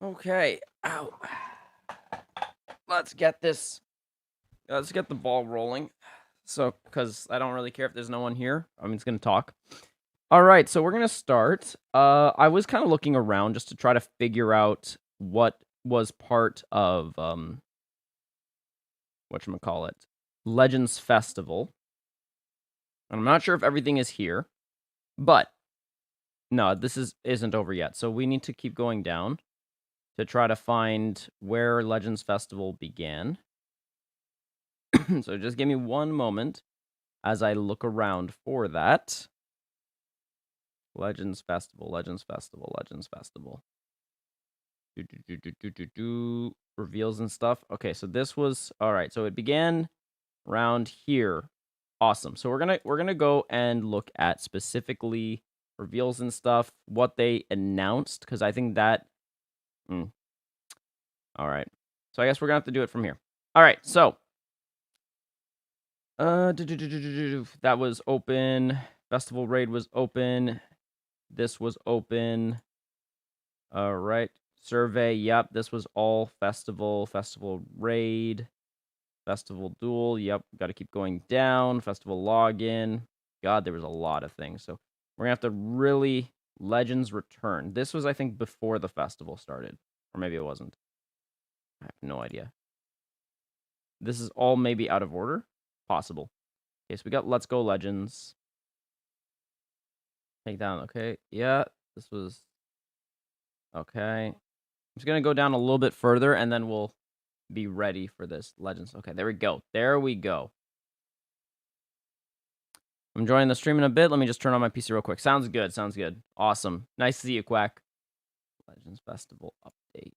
Okay. Ow. Let's get this. Let's get the ball rolling. So, because I don't really care if there's no one here. I'm just gonna talk. All right. So we're gonna start. I was kind of looking around just to try to figure out what was part of whatchamacallit, Legends Festival. And I'm not sure if everything is here, but no, isn't over yet. So we need to keep going down to try to find where Legends Festival began. So just give me one moment as I look around for that. Legends Festival, Legends Festival, Legends Festival. Reveals and stuff. Okay, so this was all right. So it began around here. Awesome. So we're gonna go and look at specifically reveals and stuff, what they announced, because I think that. All right. So I guess we're gonna have to do it from here. All right. So that was open. Festival raid was open. This was open. All right. Survey. Yep. This was all festival. Festival raid. Festival duel. Yep. Got to keep going down. Festival login. God, there was a lot of things. So we're gonna have to really Legends return. This was, I think, before the festival started, or maybe it wasn't. I have no idea. This is all maybe out of order. Possible. Okay, so we got Let's Go Legends. Take down, okay. Yeah, this was... Okay. I'm just going to go down a little bit further, and then we'll be ready for this Legends. Okay, there we go. There we go. I'm joining the stream in a bit. Let me just turn on my PC real quick. Sounds good, sounds good. Awesome. Nice to see you, Quack. Legends Festival update.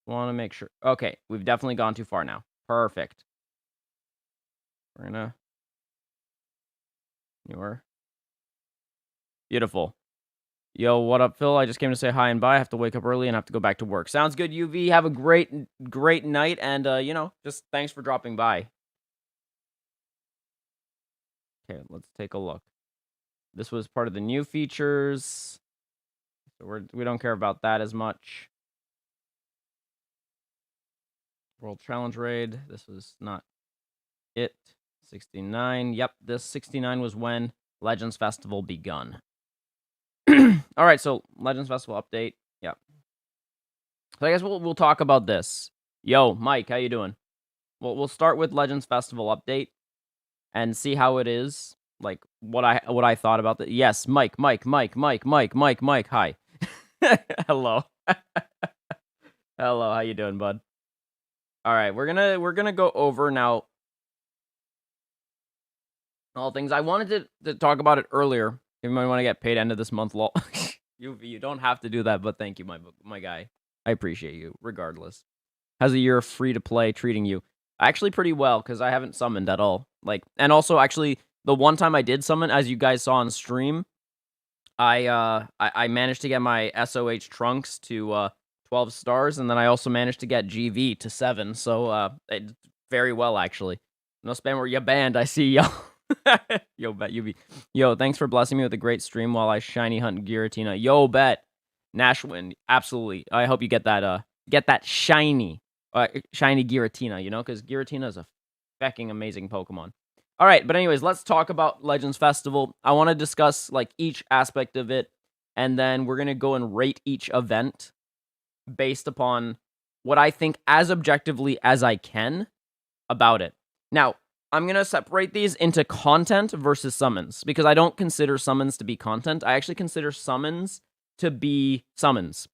Want to make sure. Okay, we've definitely gone too far now. Perfect. We're gonna... Newer. Beautiful. Yo, what up, Phil? I just came to say hi and bye. I have to wake up early and have to go back to work. Sounds good, UV. Have a great night, and, just thanks for dropping by. Okay, let's take a look. This was part of the new features, so we don't care about that as much. World Challenge Raid. This was not it. 69. Yep, this 69 was when Legends Festival begun. All right, so Legends Festival update. Yep. So I guess we'll talk about this. Yo, Mike, how you doing? We'll start with Legends Festival update and see how it is. Like what I thought about that. Yes, Mike. Hi. Hello. Hello. How you doing, bud? All right, we're gonna go over now all things. I wanted to talk about it earlier. If you might want to get paid end of this month, lol. You don't have to do that, but thank you, my guy. I appreciate you, regardless. How's a year of free to play treating you? Actually, pretty well, because I haven't summoned at all. Like, and also, actually, the one time I did summon, as you guys saw on stream, I managed to get my SOH Trunks to 12 stars, and then I also managed to get GV to 7. So, very well, actually. No spam where you banned. I see y'all. Yo, Bet, UV. Yo, thanks for blessing me with a great stream while I shiny hunt Giratina. Yo, Bet. Nashwin, absolutely. I hope you get that shiny Giratina, because Giratina is a fucking amazing Pokemon. All right, but anyways, let's talk about Legends Festival. I want to discuss, like, each aspect of it, and then we're going to go and rate each event based upon what I think as objectively as I can about it. Now, I'm going to separate these into content versus summons, because I don't consider summons to be content. I actually consider summons to be summons.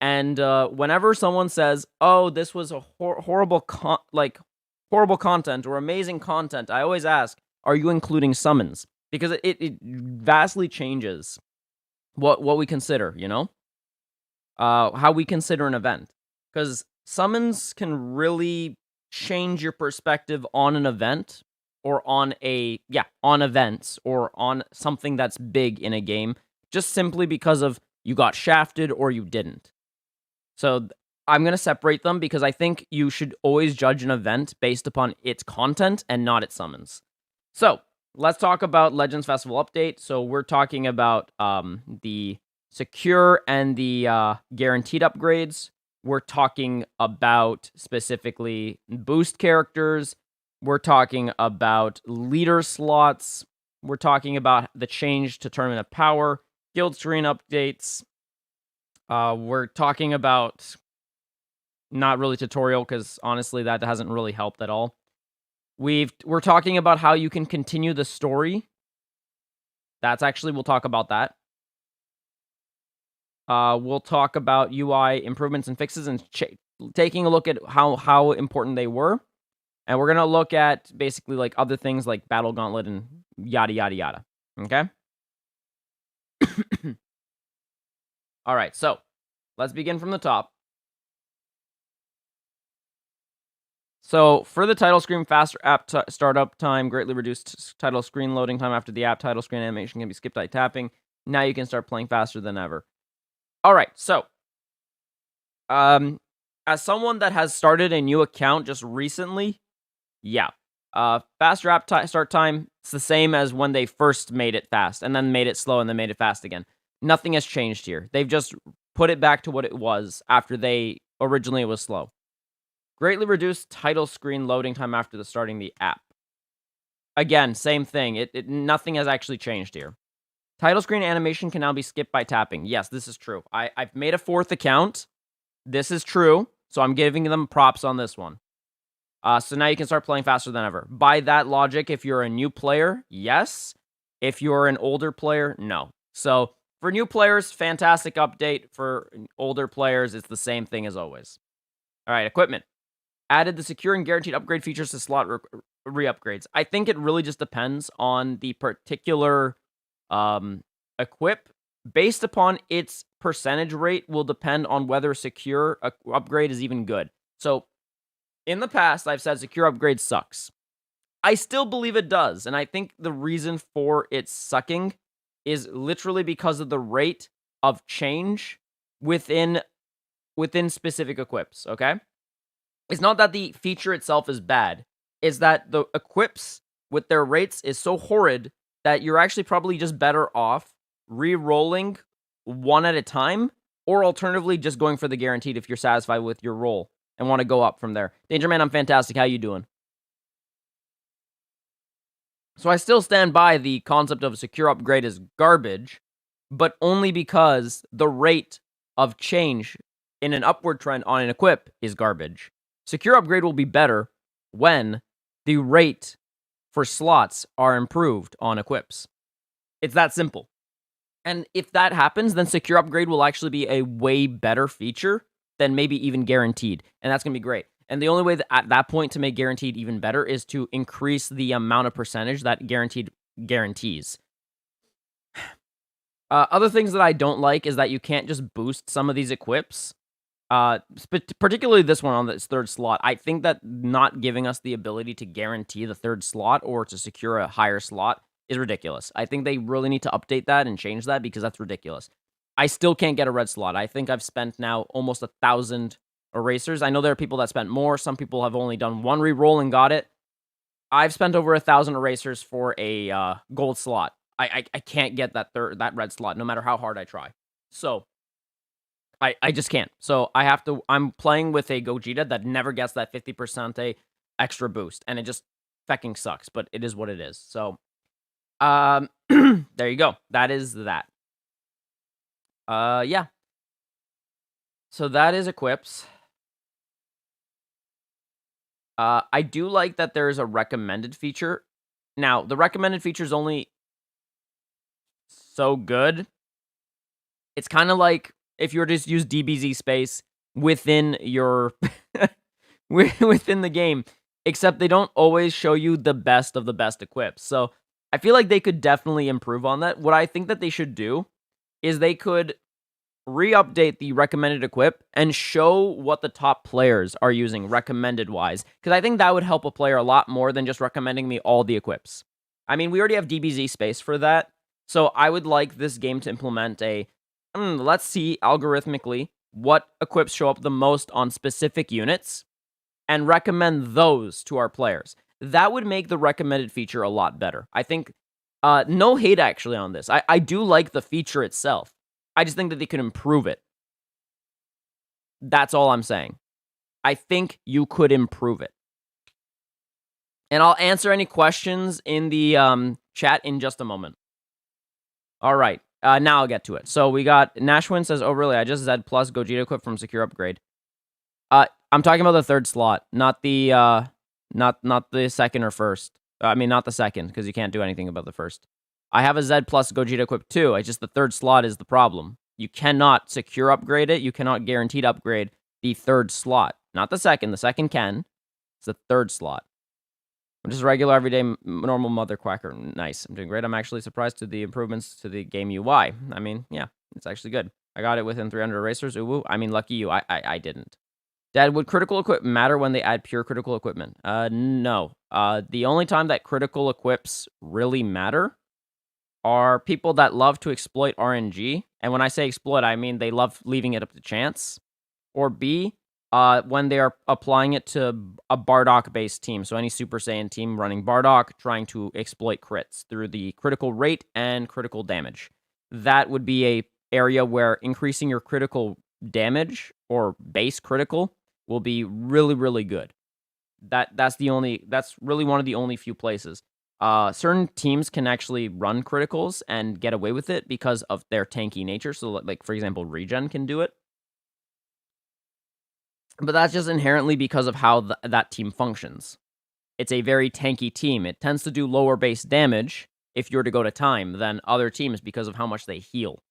And whenever someone says, "Oh, this was a horrible content or amazing content," I always ask, "Are you including summons?" Because it vastly changes what we consider, how we consider an event. Because summons can really change your perspective on an event, or on events, or on something that's big in a game, just simply because of you got shafted or you didn't. So I'm going to separate them, because I think you should always judge an event based upon its content and not its summons. So let's talk about Legends Festival update. So we're talking about the secure and the guaranteed upgrades. We're talking about specifically boost characters. We're talking about leader slots. We're talking about the change to Tournament of Power, guild screen updates. We're talking about not really tutorial because honestly that hasn't really helped at all. We're talking about how you can continue the story. We'll talk about that. We'll talk about UI improvements and fixes and taking a look at how important they were. And we're going to look at basically like other things like Battle Gauntlet and yada, yada, yada. Okay? All right, so let's begin from the top. So for the title screen, faster app startup time, greatly reduced title screen loading time after the app title screen animation can be skipped by tapping. Now you can start playing faster than ever. All right, so as someone that has started a new account just recently, yeah, faster app start time, it's the same as when they first made it fast and then made it slow and then made it fast again. Nothing has changed here. They've just put it back to what it was after originally it was slow. Greatly reduced title screen loading time after starting the app. Again, same thing. Nothing has actually changed here. Title screen animation can now be skipped by tapping. Yes, this is true. I've made a 4th account. This is true, so I'm giving them props on this one. So now you can start playing faster than ever. By that logic, if you're a new player, yes. If you're an older player, no. So for new players, fantastic update. For older players, it's the same thing as always. All right, equipment. Added the secure and guaranteed upgrade features to slot re-upgrades. I think it really just depends on the particular equip. Based upon its percentage rate will depend on whether secure upgrade is even good. So in the past, I've said secure upgrade sucks. I still believe it does, and I think the reason for its sucking is literally because of the rate of change within specific equips, okay? It's not that the feature itself is bad. It's that the equips with their rates is so horrid that you're actually probably just better off re-rolling one at a time, or alternatively just going for the guaranteed if you're satisfied with your roll and want to go up from there. Danger Man, I'm fantastic. How you doing? So I still stand by the concept of a secure upgrade is garbage, but only because the rate of change in an upward trend on an equip is garbage. Secure upgrade will be better when the rate for slots are improved on equips. It's that simple. And if that happens, then secure upgrade will actually be a way better feature than maybe even guaranteed. And that's going to be great. And the only way that at that point to make guaranteed even better is to increase the amount of percentage that guaranteed guarantees. Other things that I don't like is that you can't just boost some of these equips. Particularly this one on this 3rd slot. I think that not giving us the ability to guarantee the 3rd slot or to secure a higher slot is ridiculous. I think they really need to update that and change that because that's ridiculous. I still can't get a red slot. I think I've spent now almost 1,000 erasers. I know there are people that spent more. Some people have only done one re-roll and got it. I've spent over 1,000 erasers for a gold slot. I can't get that red slot no matter how hard I try. So I just can't. So I'm playing with a Gogeta that never gets that 50% extra boost, and it just fucking sucks, but it is what it is. So, there you go. That is that. Yeah. So that is equips. I do like that there is a recommended feature. Now, the recommended feature is only so good. It's kind of like if you were to just use DBZ space within your within the game, except they don't always show you the best of the best equips. So I feel like they could definitely improve on that. What I think that they should do is they could re-update the recommended equip and show what the top players are using recommended wise, because I think that would help a player a lot more than just recommending me all the equips. I mean, we already have DBZ space for that, so I would like this game to implement let's see algorithmically what equips show up the most on specific units and recommend those to our players. That would make the recommended feature a lot better. I think, no hate actually on this. I do like the feature itself. I just think that they could improve it. That's all I'm saying. I think you could improve it. And I'll answer any questions in the chat in just a moment. All right. Now I'll get to it. So we got Nashwin says, "Oh really? I just Zed plus Gogeta equip from secure upgrade." I'm talking about the third slot, not the not the second or first. I mean, not the second, because you can't do anything about the first. I have a Zed plus Gogeta equip too. It's just the third slot is the problem. You cannot secure upgrade it. You cannot guaranteed upgrade the third slot. Not the second. The second can. It's the third slot. I'm just a regular, everyday, normal mother quacker. Nice. I'm doing great. I'm actually surprised to the improvements to the game UI. I mean, yeah, it's actually good. I got it within 300 erasers. Ooh, I mean, lucky you. I didn't. Dad, would critical equip matter when they add pure critical equipment? No. The only time that critical equips really matter are people that love to exploit RNG. And when I say exploit, I mean they love leaving it up to chance. Or B, when they are applying it to a Bardock-based team. So any Super Saiyan team running Bardock, trying to exploit crits through the critical rate and critical damage. That would be a area where increasing your critical damage or base critical will be really, really good. That's really one of the only few places. Certain teams can actually run criticals and get away with it because of their tanky nature. So, like for example, Regen can do it. But that's just inherently because of how that team functions. It's a very tanky team. It tends to do lower base damage if you were to go to time than other teams because of how much they heal.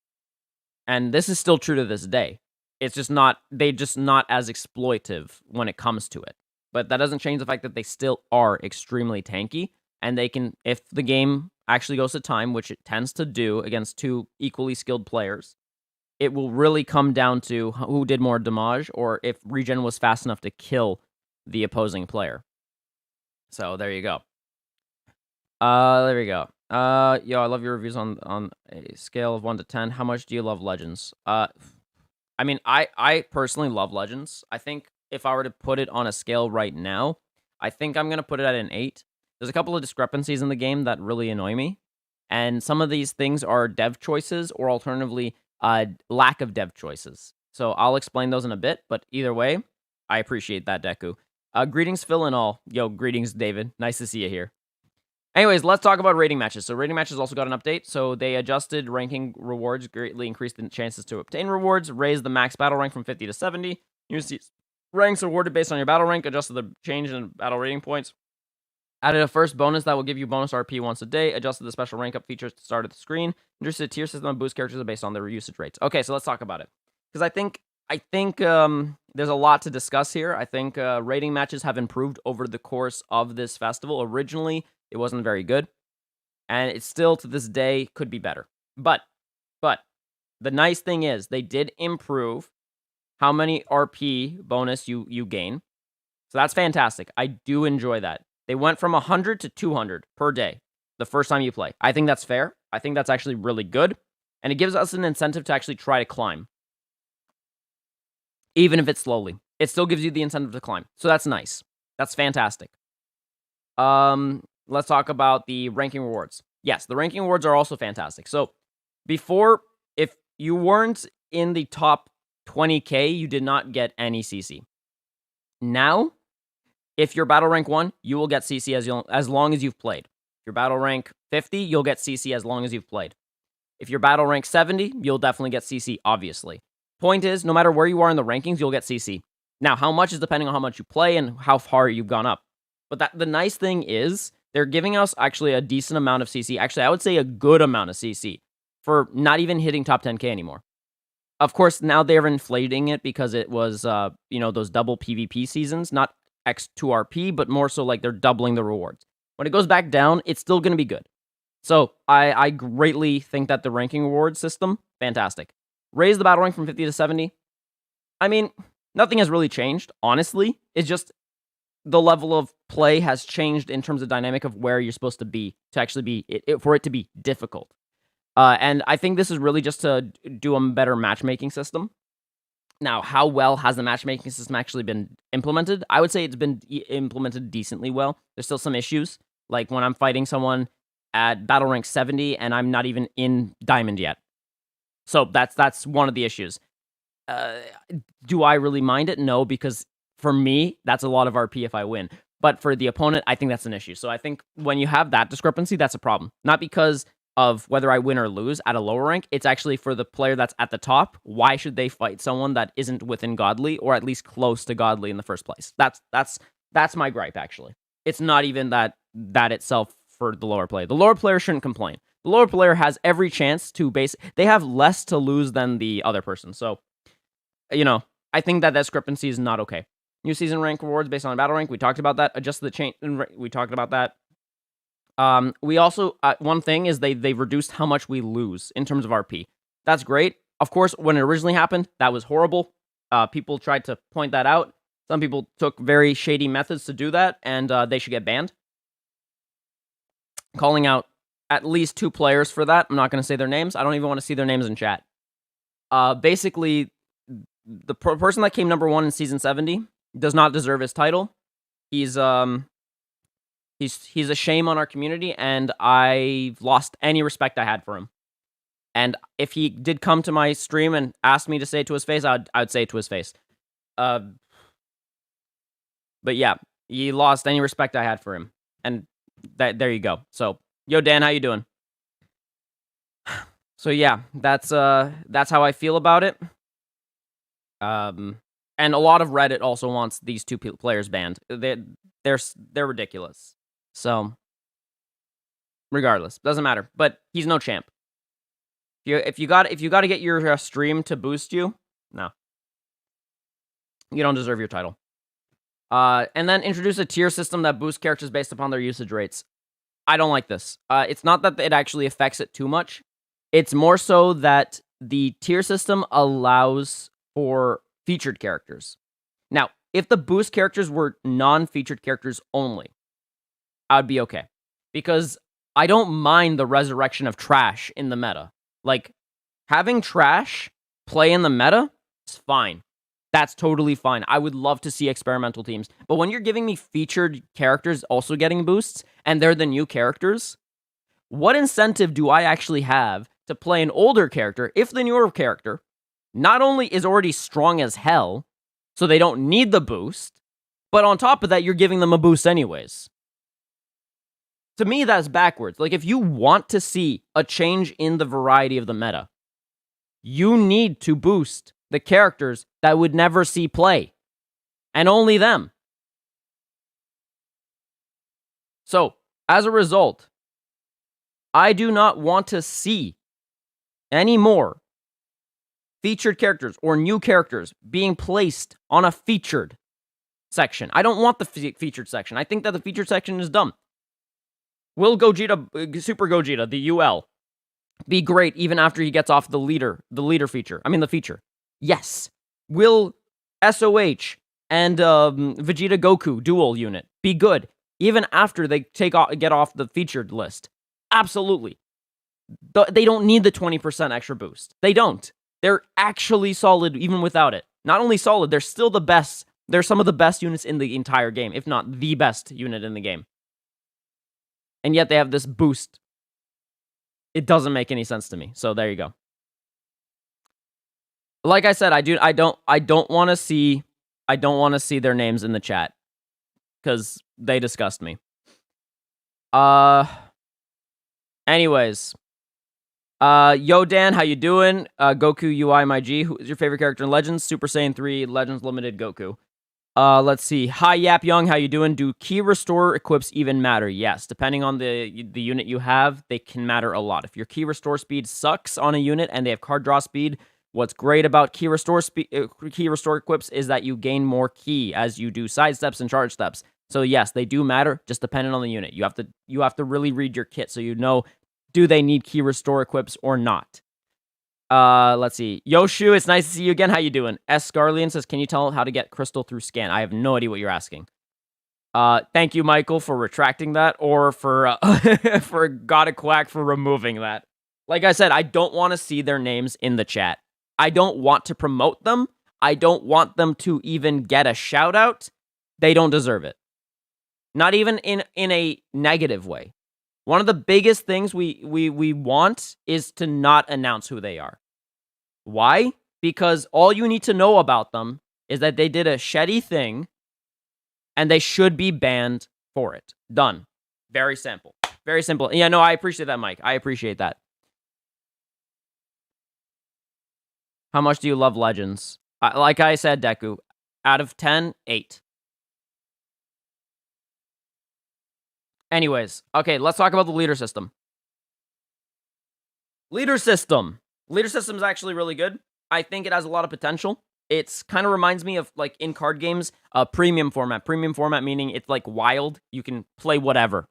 And this is still true to this day. It's just not as exploitive when it comes to it. But that doesn't change the fact that they still are extremely tanky, and they can, if the game actually goes to time, which it tends to do against two equally skilled players, it will really come down to who did more damage or if Regen was fast enough to kill the opposing player. So there you go. There we go. Yo, I love your reviews on a scale of 1 to 10. How much do you love Legends? I mean, I personally love Legends. I think if I were to put it on a scale right now, I think I'm going to put it at an 8. There's a couple of discrepancies in the game that really annoy me. And some of these things are dev choices or alternatively, lack of dev choices. So I'll explain those in a bit, but either way, I appreciate that, Deku. Greetings, Phil and all. Yo, greetings, David. Nice to see you here. Anyways, let's talk about rating matches. So rating matches also got an update. So they adjusted ranking rewards, greatly increased the chances to obtain rewards, raised the max battle rank from 50 to 70. Ranks awarded based on your battle rank, adjusted the change in battle rating points. Added a first bonus that will give you bonus RP once a day. Adjusted the special rank up features to start at the screen. Introduced a tier system that boosts characters based on their usage rates. Okay, so let's talk about it. Because I think there's a lot to discuss here. I think rating matches have improved over the course of this festival. Originally, it wasn't very good. And it still, to this day, could be better. But the nice thing is they did improve how many RP bonus you gain. So that's fantastic. I do enjoy that. They went from 100 to 200 per day the first time you play. I think that's fair. I think that's actually really good. And it gives us an incentive to actually try to climb. Even if it's slowly. It still gives you the incentive to climb. So that's nice. That's fantastic. Let's talk about the ranking rewards. Yes, the ranking rewards are also fantastic. So before, if you weren't in the top 20k, you did not get any CC. Now, if you're battle rank 1, you will get CC as long as you've played. If you're battle rank 50, you'll get CC as long as you've played. If you're battle rank 70, you'll definitely get CC, obviously. Point is, no matter where you are in the rankings, you'll get CC. Now, how much is depending on how much you play and how far you've gone up. But the nice thing is, they're giving us actually a decent amount of CC. Actually, I would say a good amount of CC for not even hitting top 10k anymore. Of course, now they're inflating it because it was, those double PvP seasons, not X2RP, but more so like they're doubling the rewards. When it goes back down, it's still going to be good. So I greatly think that the ranking reward system, fantastic. Raise the battle rank from 50 to 70. I mean, nothing has really changed, honestly. It's just the level of play has changed in terms of dynamic of where you're supposed to be to actually be, for it to be difficult. And I think this is really just to do a better matchmaking system. Now, how well has the matchmaking system actually been implemented? I would say it's been implemented decently well. There's still some issues, like when I'm fighting someone at battle rank 70 and I'm not even in diamond yet. So that's one of the issues. Do I really mind it? No, because for me, that's a lot of RP if I win. But for the opponent, I think that's an issue. So I think when you have that discrepancy, that's a problem. Not because of whether I win or lose at a lower rank. It's actually for the player that's at the top. Why should they fight someone that isn't within godly or at least close to godly in the first place? That's my gripe, actually. It's not even that itself for the lower player. The lower player shouldn't complain. The lower player has every chance to they have less to lose than the other person. So, I think that discrepancy is not okay. New season rank rewards based on battle rank. We talked about that. Adjust the chain. We talked about that. We also, one thing is they've reduced how much we lose in terms of RP. That's great. Of course, when it originally happened, that was horrible. People tried to point that out. Some people took very shady methods to do that, and they should get banned. Calling out at least 2 players for that. I'm not going to say their names. I don't even want to see their names in chat. Basically, the person that came number 1 in season 70 does not deserve his title. He's a shame on our community, and I've lost any respect I had for him. And if he did come to my stream and asked me to say it to his face, I'd say it to his face. But yeah, he lost any respect I had for him, and there you go. So, yo, Dan, how you doing? So yeah, that's how I feel about it. And a lot of Reddit also wants these 2 players banned. They're ridiculous. So, regardless, doesn't matter. But he's no champ. If you got to get your stream to boost you, no, you don't deserve your title. And then introduce a tier system that boosts characters based upon their usage rates. I don't like this. It's not that it actually affects it too much. It's more so that the tier system allows for featured characters. Now, if the boost characters were non-featured characters only, I'd be okay. Because I don't mind the resurrection of trash in the meta. Like, having trash play in the meta is fine. That's totally fine. I would love to see experimental teams. But when you're giving me featured characters also getting boosts, and they're the new characters, what incentive do I actually have to play an older character if the newer character not only is already strong as hell, so they don't need the boost, but on top of that, you're giving them a boost anyways? To me, that's backwards. Like, if you want to see a change in the variety of the meta, you need to boost the characters that would never see play. And only them. So, as a result, I do not want to see any more featured characters or new characters being placed on a featured section. I don't want the featured section. I think that the featured section is dumb. Will Gogeta, Super Gogeta, the UL, be great even after he gets off the leader feature? I mean, the feature. Yes. Will SOH and Vegeta Goku dual unit be good even after they get off the featured list? Absolutely. They don't need the 20% extra boost. They don't. They're actually solid even without it. Not only solid, they're still the best. They're some of the best units in the entire game, if not the best unit in the game. And yet they have this boost. It doesn't make any sense to me. So there you go. Like I said, I don't want to see their names in the chat because they disgust me. Anyways, yo Dan, how you doing? Goku UI my G. Who is your favorite character in Legends? Super Saiyan 3 Legends Limited Goku. Let's see. Hi Yap Young, how you doing? Do key restore equips even matter? Yes, depending on the unit you have, they can matter a lot. If your key restore speed sucks on a unit and they have card draw speed, what's great about key restore equips is that you gain more key as you do side steps and charge steps. So yes, they do matter, just depending on the unit. You have to really read your kit so you know, do they need key restore equips or not? Let's see. Yoshu, it's nice to see you again. How you doing? S. Scarlian says, can you tell how to get crystal through scan? I have no idea what you're asking. Thank you, Michael, for retracting that, or for for Gotta Quack for removing that. Like I said, I don't want to see their names in the chat. I don't want to promote them. I don't want them to even get a shout out. They don't deserve it. Not even in a negative way. One of the biggest things we want is to not announce who they are. Why? Because all you need to know about them is that they did a shitty thing and they should be banned for it. Done. Very simple. Very simple. Yeah, no, I appreciate that, Mike. I appreciate that. How much do you love Legends? Like I said, Deku, out of 10, 8. Anyways, okay, let's talk about the leader system. Leader system. Leader system is actually really good. I think it has a lot of potential. It's kind of reminds me of, like, in card games, premium format. Premium format meaning it's like wild. You can play whatever.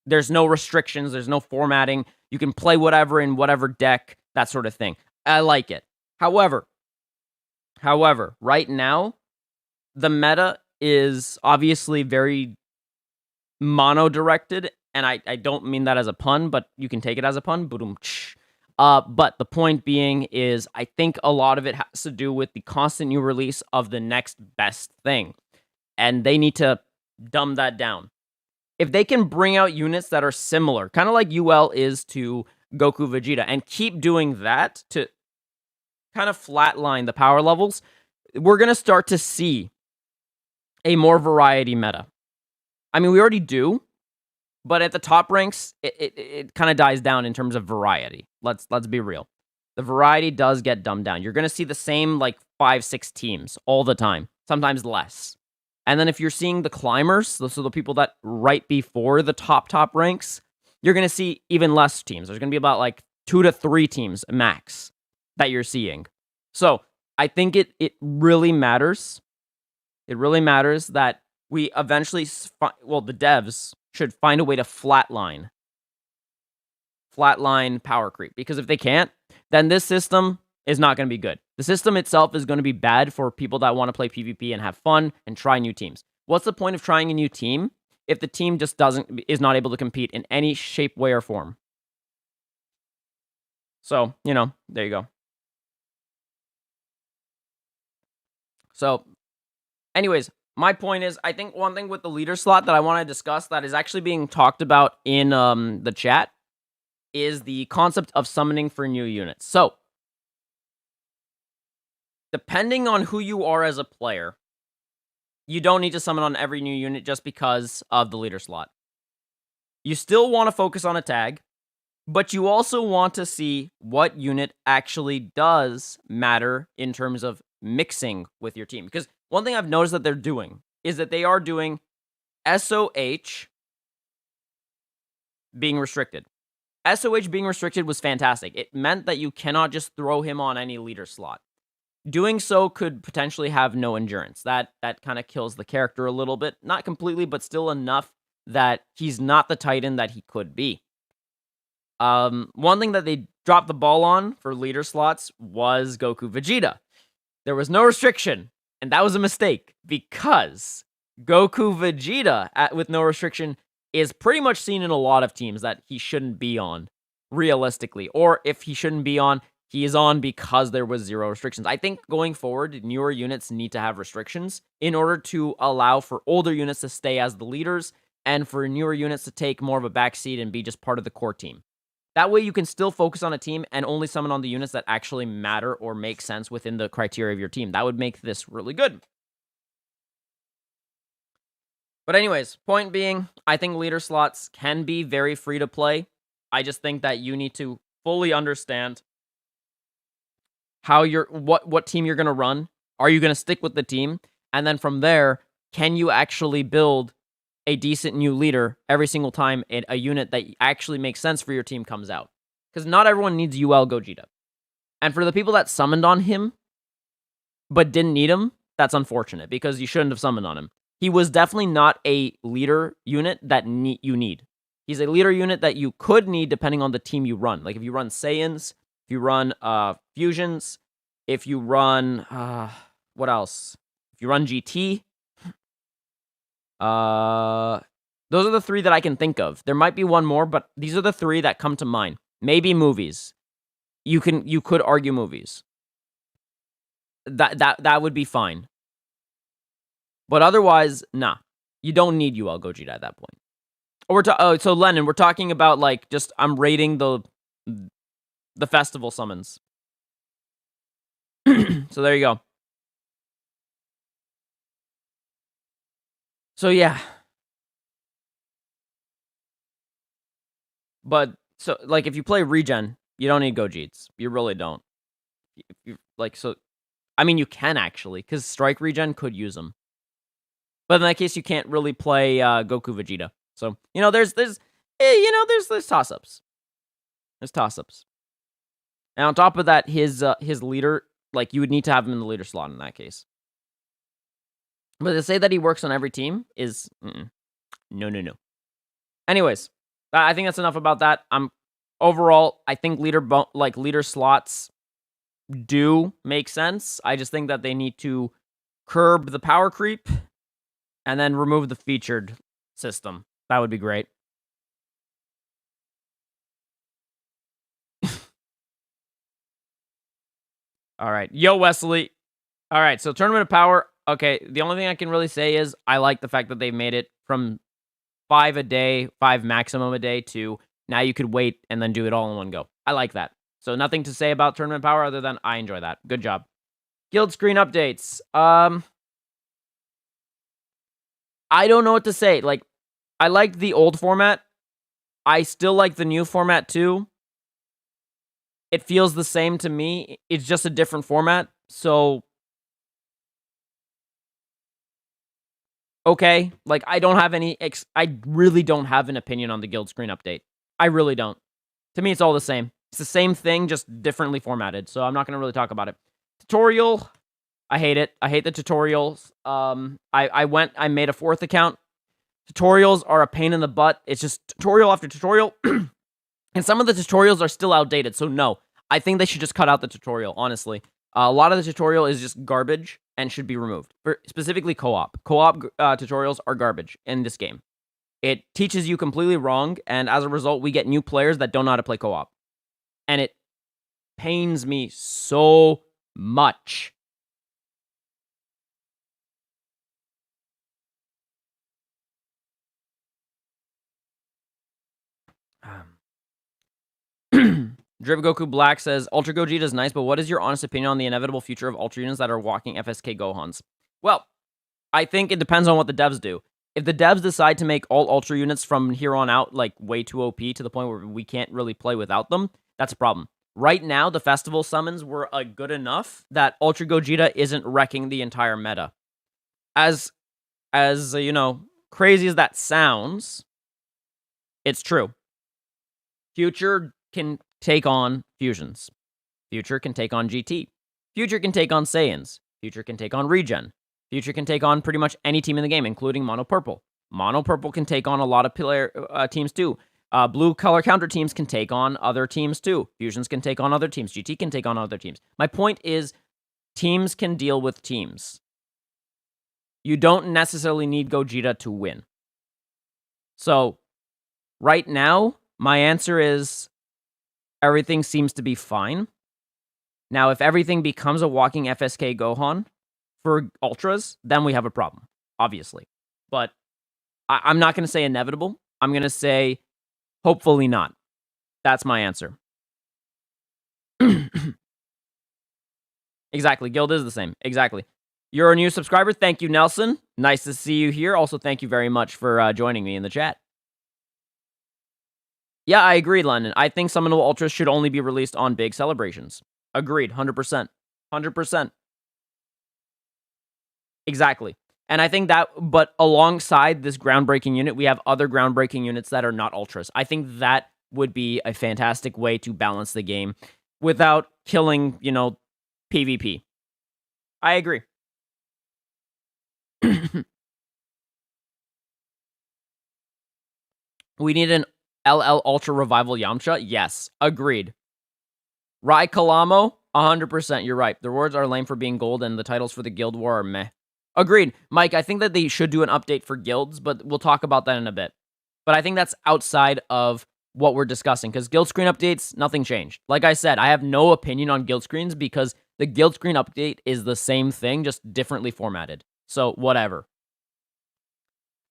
There's no restrictions. There's no formatting. You can play whatever in whatever deck, that sort of thing. I like it. However, right now, the meta is obviously very mono-directed, and I don't mean that as a pun, but you can take it as a pun. But the point being is, I think a lot of it has to do with the constant new release of the next best thing, and they need to dumb that down. If they can bring out units that are similar, kind of like UL is to Goku Vegeta, and keep doing that to kind of flatline the power levels, we're going to start to see a more variety meta. I mean, we already do, but at the top ranks, it kind of dies down in terms of variety. Let's be real. The variety does get dumbed down. You're going to see the same, like, 5-6 teams all the time, sometimes less. And then if you're seeing the climbers, so the people that right before the top ranks, you're going to see even less teams. There's going to be about, like, 2 to 3 teams max that you're seeing. So I think it really matters. It really matters that we eventually, the devs should find a way to flatline power creep. Because if they can't, then this system is not going to be good. The system itself is going to be bad for people that want to play PvP and have fun and try new teams. What's the point of trying a new team if the team just is not able to compete in any shape, way, or form? So, there you go. So, anyways, my point is, I think one thing with the leader slot that I want to discuss that is actually being talked about in the chat is the concept of summoning for new units. So, depending on who you are as a player, you don't need to summon on every new unit just because of the leader slot. You still want to focus on a tag, but you also want to see what unit actually does matter in terms of mixing with your team. Because one thing I've noticed that they're doing is that they are doing SOH being restricted. SOH being restricted was fantastic. It meant that you cannot just throw him on any leader slot. Doing so could potentially have no endurance. That kind of kills the character a little bit. Not completely, but still enough that he's not the Titan that he could be. One thing that they dropped the ball on for leader slots was Goku Vegeta. There was no restriction, and that was a mistake, because Goku Vegeta with no restriction is pretty much seen in a lot of teams that he shouldn't be on, realistically. Or if he shouldn't be on, he is on because there was 0 restrictions. I think going forward, newer units need to have restrictions in order to allow for older units to stay as the leaders and for newer units to take more of a backseat and be just part of the core team. That way you can still focus on a team and only summon on the units that actually matter or make sense within the criteria of your team. That would make this really good. But anyways, point being, I think leader slots can be very free to play. I just think that you need to fully understand how what team you're going to run. Are you going to stick with the team? And then from there, can you actually build a decent new leader every single time a unit that actually makes sense for your team comes out? Because not everyone needs UL Gogeta. And for the people that summoned on him but didn't need him, that's unfortunate, because you shouldn't have summoned on him. He was definitely not a leader unit that you need. He's a leader unit that you could need depending on the team you run. Like if you run Saiyans, if you run Fusions, if you run... what else? If you run GT... those are the 3 that I can think of. There might be one more, but these are the 3 that come to mind. Maybe movies. You could argue movies. That would be fine. But otherwise, nah. You don't need UL Gogeta at that point. So Lennon, we're talking about, like, just I'm rating the festival summons. So there you go. So yeah. But so like if you play regen, you don't need Gogits. You really don't. So I mean you can actually, because strike regen could use them. But in that case, you can't really play Goku Vegeta. So there's toss-ups. There's toss-ups. And on top of that, his leader, like you would need to have him in the leader slot in that case. But to say that he works on every team is no. Anyways, I think that's enough about that. Overall, I think leader slots do make sense. I just think that they need to curb the power creep and then remove the featured system. That would be great. All right. Yo, Wesley. All right. So, Tournament of Power. Okay. The only thing I can really say is I like the fact that they made it from 5 a day, 5 maximum a day, to now you could wait and then do it all in one go. I like that. So, nothing to say about Tournament of Power other than I enjoy that. Good job. Guild screen updates. I don't know what to say. Like, I liked the old format. I still like the new format too. It feels the same to me. It's just a different format. So, okay. Like, I don't have I really don't have an opinion on the guild screen update. I really don't. To me, it's all the same. It's the same thing, just differently formatted. So, I'm not going to really talk about it. Tutorial. I hate it. I hate the tutorials. I made a 4th account. Tutorials are a pain in the butt. It's just tutorial after tutorial. And some of the tutorials are still outdated. So no, I think they should just cut out the tutorial, honestly. A lot of the tutorial is just garbage and should be removed. Specifically co-op. Co-op tutorials are garbage in this game. It teaches you completely wrong, and as a result, we get new players that don't know how to play co-op. And it pains me so much. Driv Goku Black says, Ultra Gogeta is nice, but what is your honest opinion on the inevitable future of Ultra units that are walking FSK Gohans? Well, I think it depends on what the devs do. If the devs decide to make all Ultra units from here on out, like, way too OP to the point where we can't really play without them, that's a problem. Right now, the festival summons were good enough that Ultra Gogeta isn't wrecking the entire meta. As crazy as that sounds, it's true. Future can take on fusions. Future can take on GT. Future can take on Saiyans. Future can take on Regen. Future can take on pretty much any team in the game, including Mono Purple. Mono Purple can take on a lot of teams too. Blue color counter teams can take on other teams too. Fusions can take on other teams. GT can take on other teams. My point is, teams can deal with teams. You don't necessarily need Gogeta to win. So, right now, my answer is everything seems to be fine. Now, if everything becomes a walking FSK Gohan for Ultras, then we have a problem, obviously. But I'm not going to say inevitable. I'm going to say hopefully not. That's my answer. Exactly. Guild is the same. Exactly. You're a new subscriber. Thank you, Nelson. Nice to see you here. Also, thank you very much for joining me in the chat. Yeah, I agree, London. I think Summonable Ultras should only be released on big celebrations. Agreed, 100%. 100%. Exactly. And I think that, but alongside this groundbreaking unit, we have other groundbreaking units that are not Ultras. I think that would be a fantastic way to balance the game without killing, PvP. I agree. We need an LL Ultra Revival Yamcha? Yes, agreed. Rai Kalamo? 100%, you're right. The rewards are lame for being gold, and the titles for the Guild War are meh. Agreed. Mike, I think that they should do an update for guilds, but we'll talk about that in a bit. But I think that's outside of what we're discussing, because guild screen updates, nothing changed. Like I said, I have no opinion on guild screens because the guild screen update is the same thing, just differently formatted. So, whatever.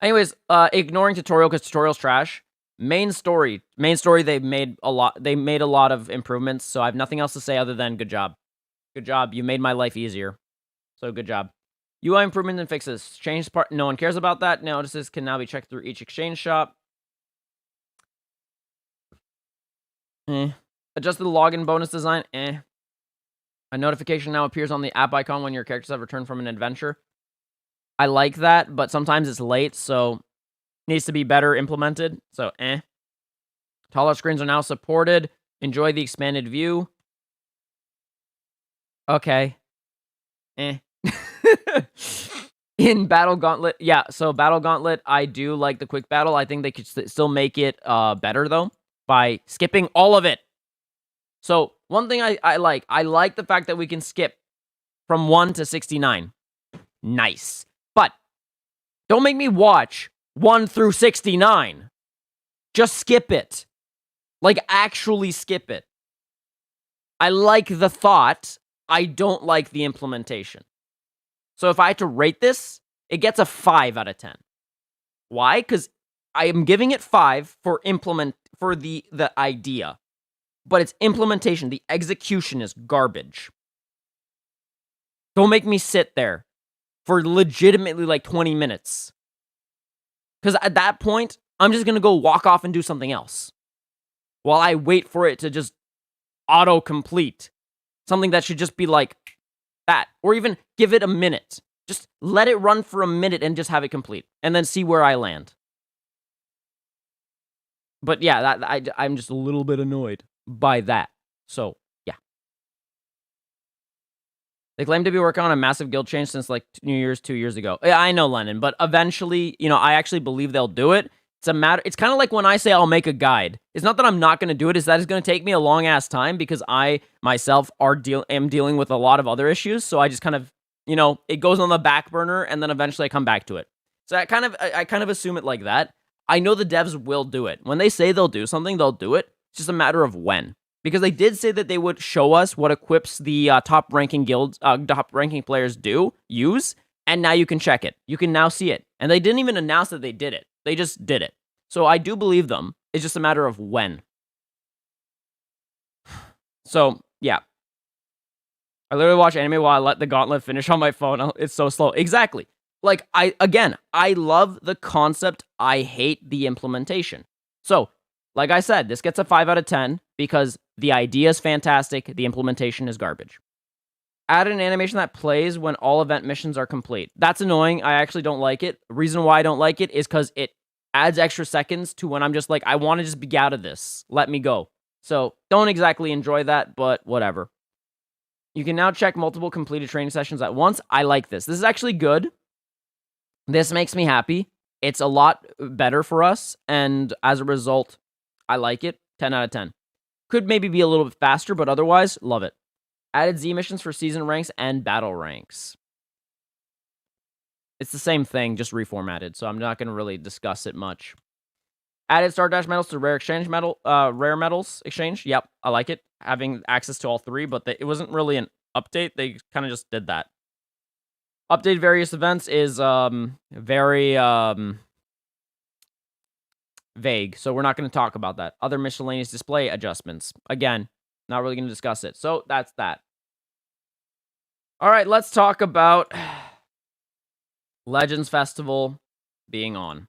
Anyways, ignoring tutorial because tutorial's trash. Main story, they made a lot of improvements, so I have nothing else to say other than good job. Good job. You made my life easier. So good job. UI improvements and fixes. Change part. No one cares about that. Notices can now be checked through each exchange shop. Adjusted the login bonus design. A notification now appears on the app icon when your characters have returned from an adventure. I like that, but sometimes it's late, so needs to be better implemented. So, Taller screens are now supported. Enjoy the expanded view. Okay. In Battle Gauntlet, yeah, so Battle Gauntlet, I do like the quick battle. I think they could still make it better, though, by skipping all of it. So, one thing I like the fact that we can skip from 1 to 69. Nice. But, don't make me watch 1 through 69. Just skip it. Like, actually skip it. I like the thought. I don't like the implementation. So if I had to rate this, it gets a 5 out of 10. Why? Because I am giving it 5 for the idea. But its implementation, the execution is garbage. Don't make me sit there for legitimately like 20 minutes. Because at that point, I'm just going to go walk off and do something else. While I wait for it to just auto-complete. Something that should just be like that. Or even give it a minute. Just let it run for a minute and just have it complete. And then see where I land. But yeah, I'm just a little bit annoyed by that. So, yeah. They claim to be working on a massive guild change since like New Year's 2 years ago. Yeah, I know, Lennon. But eventually, I actually believe they'll do it. It's kind of like when I say I'll make a guide. It's not that I'm not going to do it. It's that it's going to take me a long-ass time because I, myself, am dealing with a lot of other issues. So I just kind of, it goes on the back burner and then eventually I come back to it. So I kind of assume it like that. I know the devs will do it. When they say they'll do something, they'll do it. It's just a matter of when. Because they did say that they would show us what equips the top-ranking players use, and now you can check it. You can now see it. And they didn't even announce that they did it. They just did it. So I do believe them. It's just a matter of when. So, yeah. I literally watch anime while I let the Gauntlet finish on my phone. It's so slow. Exactly. Like, I love the concept. I hate the implementation. So, like I said, this gets a 5 out of 10 because the idea is fantastic. The implementation is garbage. Add an animation that plays when all event missions are complete. That's annoying. I actually don't like it. The reason why I don't like it is because it adds extra seconds to when I'm just like, I want to just be out of this. Let me go. So, don't exactly enjoy that, but whatever. You can now check multiple completed training sessions at once. I like this. This is actually good. This makes me happy. It's a lot better for us, and as a result, I like it. 10 out of 10. Could maybe be a little bit faster, but otherwise, love it. Added Z missions for season ranks and battle ranks. It's the same thing, just reformatted, so I'm not going to really discuss it much. Added Star Dash medals to rare medals exchange. Yep, I like it. Having access to all 3, but it wasn't really an update. They kind of just did that. Update various events is very vague, so we're not going to talk about that. Other miscellaneous display adjustments. Again, not really going to discuss it. So that's that. All right, let's talk about Legends Festival being on.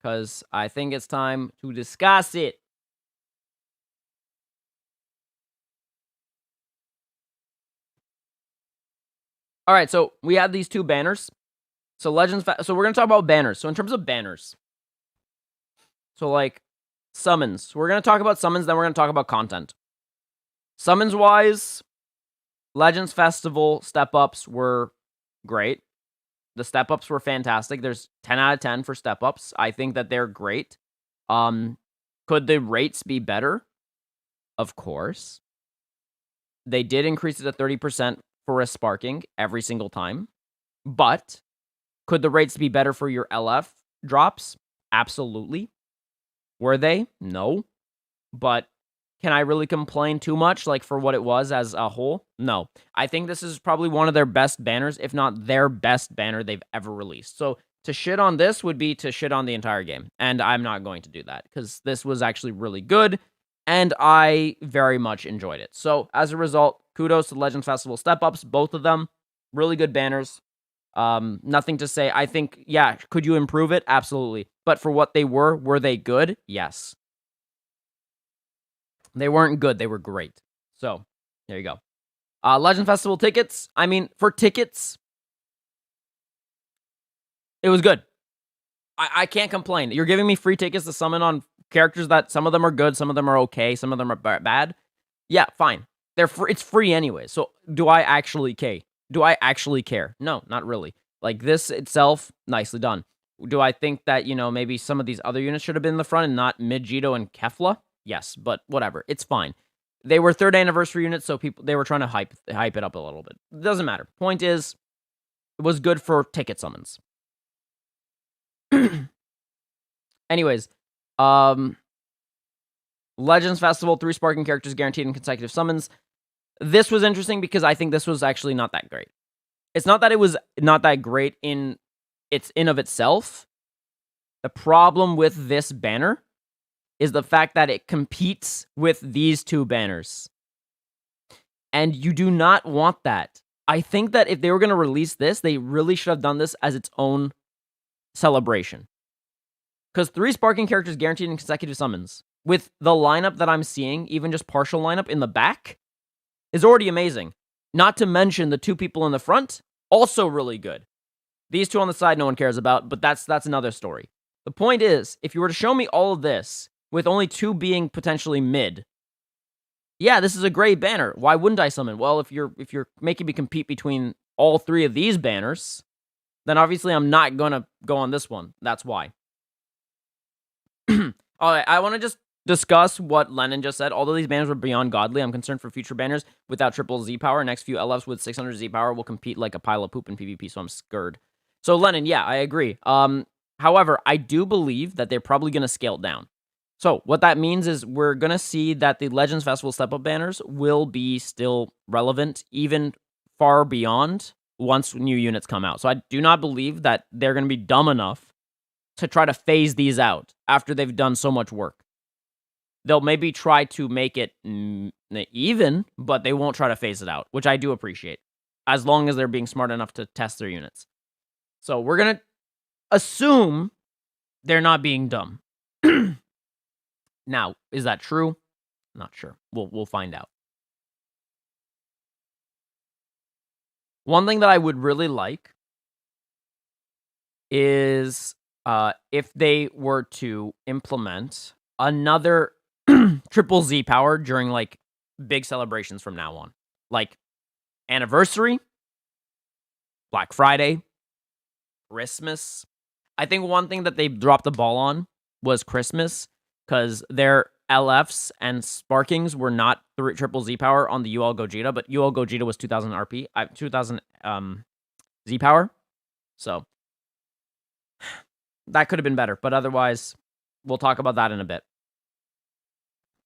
Because I think it's time to discuss it. All right, so we have these 2 banners. So so we're going to talk about banners. So in terms of banners. So like summons. We're going to talk about summons, then we're going to talk about content. Summons-wise, Legends Festival step-ups were great. The step-ups were fantastic. There's 10 out of 10 for step-ups. I think that they're great. Could the rates be better? Of course. They did increase it to 30% for a sparking every single time. But could the rates be better for your LF drops? Absolutely. Were they? No. But can I really complain too much, like, for what it was as a whole? No. I think this is probably one of their best banners, if not their best banner they've ever released. So to shit on this would be to shit on the entire game. And I'm not going to do that, because this was actually really good. and I very much enjoyed it. So, as a result, kudos to Legends Festival step-ups, both of them. Really good banners. Nothing to say. I think, yeah, could you improve it? Absolutely. But for what they were they good? Yes. They weren't good, they were great. So, there you go. Legend Festival tickets. I mean, for tickets, it was good. I can't complain. You're giving me free tickets to summon on characters that some of them are good, some of them are okay, some of them are bad. Yeah, fine. They're free. It's free anyway. So do I actually care? Do I actually care? No, not really. Like this itself, nicely done. Do I think that, maybe some of these other units should have been in the front and not Mid-Jito and Kefla? Yes, but whatever. It's fine. They were 3rd anniversary units, so they were trying to hype it up a little bit. Doesn't matter. Point is, it was good for ticket summons. Anyways, Legends Festival, 3 sparking characters guaranteed in consecutive summons. This was interesting because I think this was actually not that great. It's not that it was not that great in of itself. The problem with this banner is the fact that it competes with these 2 banners. And you do not want that. I think that if they were going to release this, they really should have done this as its own celebration. Because 3 sparking characters guaranteed in consecutive summons, with the lineup that I'm seeing, even just partial lineup in the back, is already amazing. Not to mention the 2 people in the front, also really good. These 2 on the side no one cares about, but that's another story. The point is, if you were to show me all of this, with only 2 being potentially mid, yeah, this is a great banner. Why wouldn't I summon? Well, if you're making me compete between all 3 of these banners, then obviously I'm not gonna go on this one. That's why. Alright, I want to just discuss what Lennon just said. Although these banners were beyond godly, I'm concerned for future banners without triple Z power. Next few LFs with 600 Z power will compete like a pile of poop in PvP, so I'm scared. So Lennon, yeah, I agree. However, I do believe that they're probably going to scale it down. So what that means is we're going to see that the Legends Festival step-up banners will be still relevant, even far beyond once new units come out. So I do not believe that they're going to be dumb enough to try to phase these out after they've done so much work. They'll maybe try to make it even, but they won't try to phase it out, which I do appreciate, as long as they're being smart enough to test their units. So we're going to assume they're not being dumb. Now, is that true? Not sure. We'll find out. One thing that I would really like is if they were to implement another triple Z power during like big celebrations from now on, like anniversary, Black Friday, Christmas. I think one thing that they dropped the ball on was Christmas, because their LFs and Sparkings were not triple Z power on the UL Gogeta, but UL Gogeta was 2000 RP, 2000 Z power. So that could have been better, but otherwise, we'll talk about that in a bit.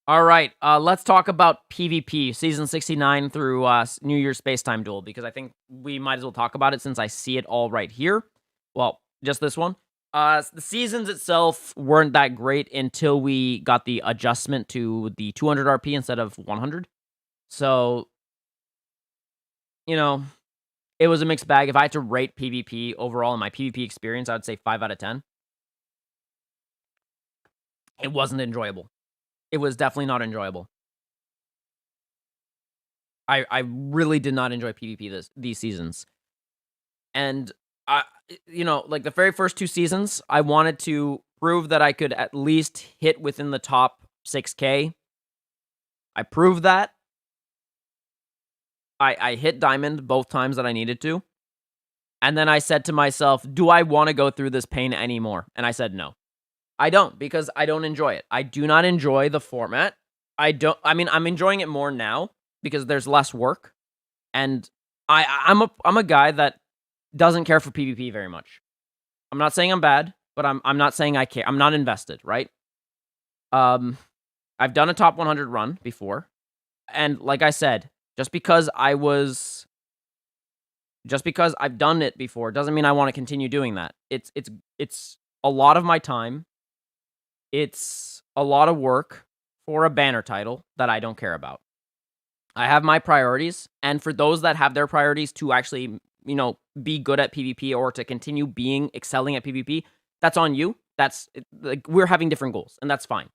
All right, let's talk about PvP, Season 69 through New Year's Spacetime Duel, because I think we might as well talk about it since I see it all right here. Well, just this one. The seasons itself weren't that great until we got the adjustment to the 200 RP instead of 100. So, it was a mixed bag. If I had to rate PvP overall in my PvP experience, I would say 5 out of 10. It wasn't enjoyable. It was definitely not enjoyable. I really did not enjoy PvP these seasons. And like the very first 2 seasons, I wanted to prove that I could at least hit within the top 6K. I proved that. I hit Diamond both times that I needed to. And then I said to myself, do I want to go through this pain anymore? And I said no. I don't, because I don't enjoy it. I do not enjoy the format. I'm enjoying it more now because there's less work. And I'm a guy that doesn't care for PvP very much. I'm not saying I'm bad, but I'm not saying I care. I'm not invested, right? I've done a top 100 run before, and like I said, just because I've done it before doesn't mean I want to continue doing that. It's a lot of my time. It's a lot of work for a banner title that I don't care about. I have my priorities, and for those that have their priorities to actually, be good at PvP or to continue excelling at PvP, that's on you. That's like we're having different goals, and that's fine.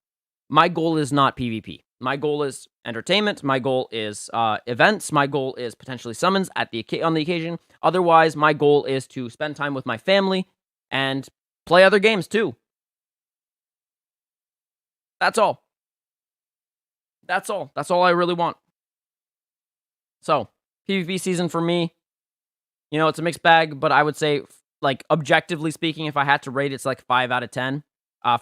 My goal is not PvP. My goal is entertainment. My goal is events. My goal is potentially summons on the occasion. Otherwise, my goal is to spend time with my family and play other games too. That's all. That's all. That's all I really want. So, PvP season for me, it's a mixed bag, but I would say, like, objectively speaking, if I had to rate, it's like 5 out of 10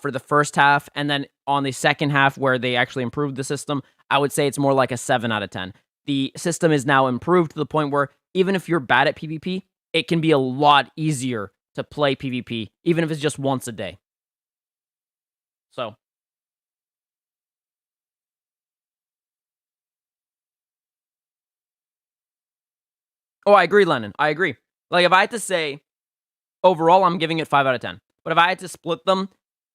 for the first half. And then on the second half, where they actually improved the system, I would say it's more like a 7 out of 10. The system is now improved to the point where even if you're bad at PvP, it can be a lot easier to play PvP, even if it's just once a day. So, oh, I agree, Lennon. I agree. Like, if I had to say, overall, I'm giving it 5 out of 10. But if I had to split them,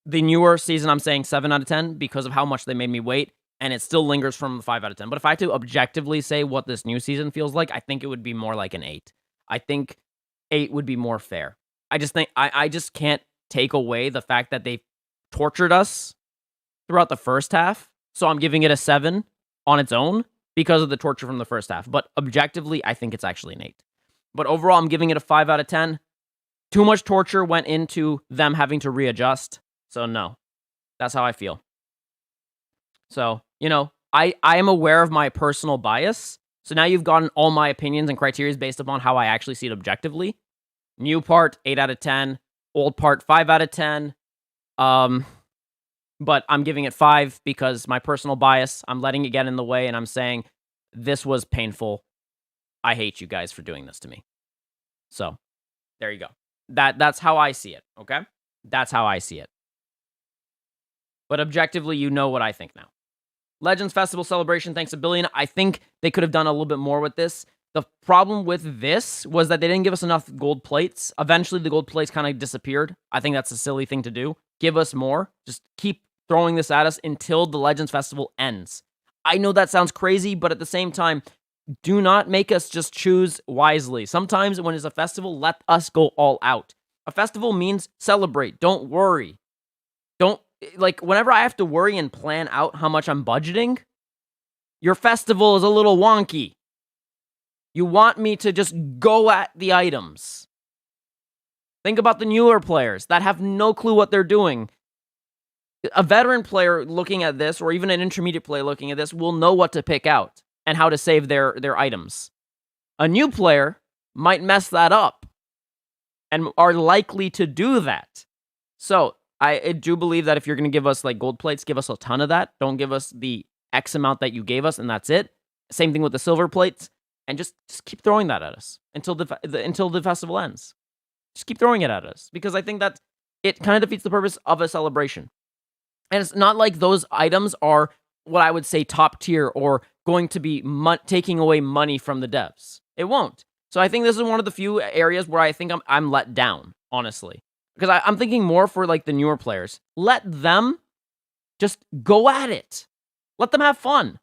the newer season, I'm saying 7 out of 10 because of how much they made me wait, and it still lingers from the 5 out of 10. But if I had to objectively say what this new season feels like, I think it would be more like an 8. I think 8 would be more fair. I just think I just can't take away the fact that they tortured us throughout the first half. So I'm giving it a 7 on its own because of the torture from the first half. But objectively, I think it's actually an 8. But overall, I'm giving it a 5 out of 10. Too much torture went into them having to readjust. So no, that's how I feel. So, I am aware of my personal bias. So now you've gotten all my opinions and criteria based upon how I actually see it objectively. New part, 8 out of 10. Old part, 5 out of 10. But I'm giving it 5 because my personal bias, I'm letting it get in the way, and I'm saying, this was painful. I hate you guys for doing this to me. So, there you go. That's how I see it, okay? That's how I see it. But objectively, you know what I think now. Legends Festival Celebration, thanks a billion. I think they could have done a little bit more with this. The problem with this was that they didn't give us enough gold plates. Eventually, the gold plates kind of disappeared. I think that's a silly thing to do. Give us more. Just keep throwing this at us until the Legends Festival ends. I know that sounds crazy, but at the same time, do not make us just choose wisely. Sometimes when it's a festival, let us go all out. A festival means celebrate. Don't worry. Whenever I have to worry and plan out how much I'm budgeting, your festival is a little wonky. You want me to just go at the items. Think about the newer players that have no clue what they're doing. A veteran player looking at this, or even an intermediate player looking at this, will know what to pick out and how to save their items. A new player might mess that up and are likely to do that. So, I do believe that if you're going to give us like gold plates, give us a ton of that. Don't give us the X amount that you gave us and that's it. Same thing with the silver plates, and just keep throwing that at us until the festival ends. Just keep throwing it at us because I think that it kind of defeats the purpose of a celebration. And it's not like those items are what I would say top tier or going to be taking away money from the devs. It won't. So I think this is one of the few areas where I think I'm let down, honestly. Because I'm thinking more for like the newer players. Let them just go at it. Let them have fun.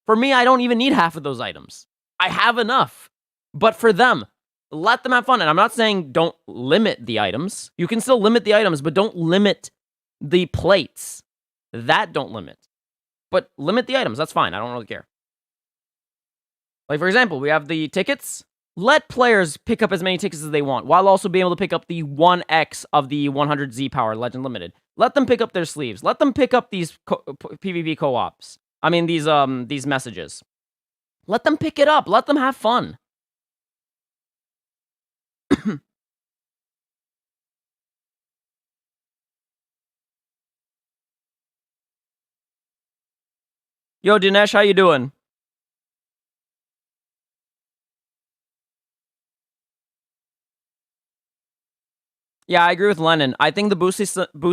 For me, I don't even need half of those items. I have enough. But for them, let them have fun. And I'm not saying don't limit the items. You can still limit the items, but don't limit the plates. That don't limit. But limit the items. That's fine. I don't really care. Like, for example, we have the tickets. Let players pick up as many tickets as they want, while also being able to pick up the 1x of the 100Z power Legend Limited. Let them pick up their sleeves. Let them pick up these PvP co-ops. I mean, these messages. Let them pick it up. Let them have fun. Yo, Dinesh, how you doing? Yeah, I agree with Lennon. I think the boost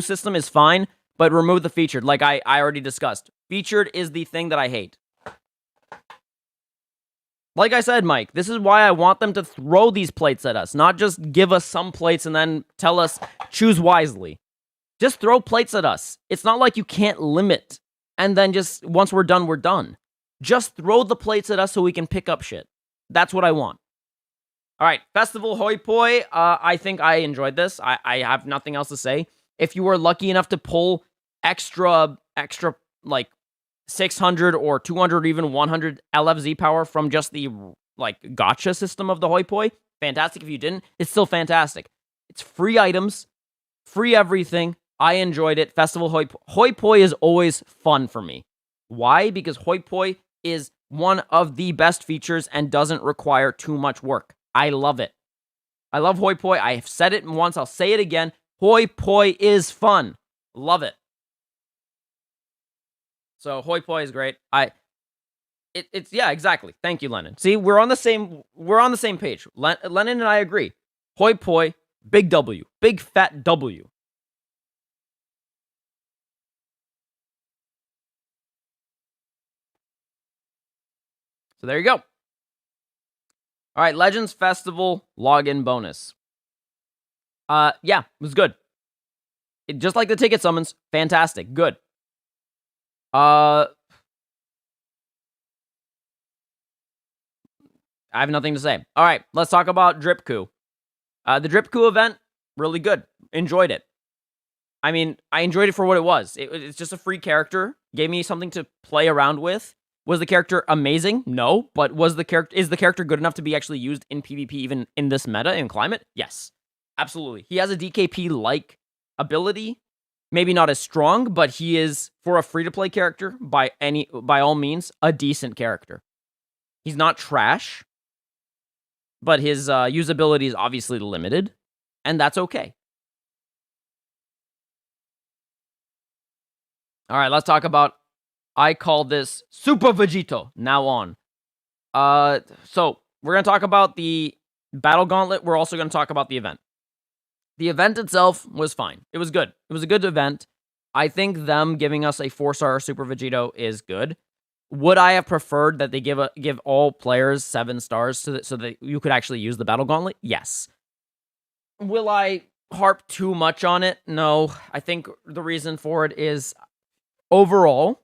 system is fine, but remove the featured, like I already discussed. Featured is the thing that I hate. Like I said, Mike, this is why I want them to throw these plates at us, not just give us some plates and then tell us, choose wisely. Just throw plates at us. It's not like you can't limit and then just once we're done, we're done. Just throw the plates at us so we can pick up shit. That's what I want. All right, Festival Hoi Poi. I think I enjoyed this. I have nothing else to say. If you were lucky enough to pull extra like 600 or 200 or even 100 LFZ power from just the like gotcha system of the Hoi Poi, fantastic. If you didn't, it's still fantastic. It's free items, free everything. I enjoyed it. Festival Hoi Poi is always fun for me. Why? Because Hoi Poi is one of the best features and doesn't require too much work. I love it. I love Hoi Poi. I have said it once. I'll say it again. Hoi Poi is fun. Love it. So Hoi Poi is great. It's yeah, exactly. Thank you, Lennon. See, we're on the same page. Lennon and I agree. Hoi Poi, big W, big fat W. So there you go. All right, Legends Festival login bonus. Yeah, it was good. Just like the ticket summons, fantastic, good. I have nothing to say. All right, let's talk about Drip Coup. The Drip Coup event, really good. Enjoyed it. I mean, I enjoyed it for what it was. It's just a free character. Gave me something to play around with. Was the character amazing? No. But is the character good enough to be actually used in PvP even in this meta and climate? Yes. Absolutely. He has a DKP-like ability. Maybe not as strong, but he is, for a free-to-play character, by all means, a decent character. He's not trash, but his usability is obviously limited, and that's okay. All right, let's talk about, I call this Super Vegito, now on. So, we're going to talk about the Battle Gauntlet. We're also going to talk about the event. The event itself was fine. It was good. It was a good event. I think them giving us a 4-star Super Vegito is good. Would I have preferred that they give all players 7 stars so that you could actually use the Battle Gauntlet? Yes. Will I harp too much on it? No. I think the reason for it is, overall,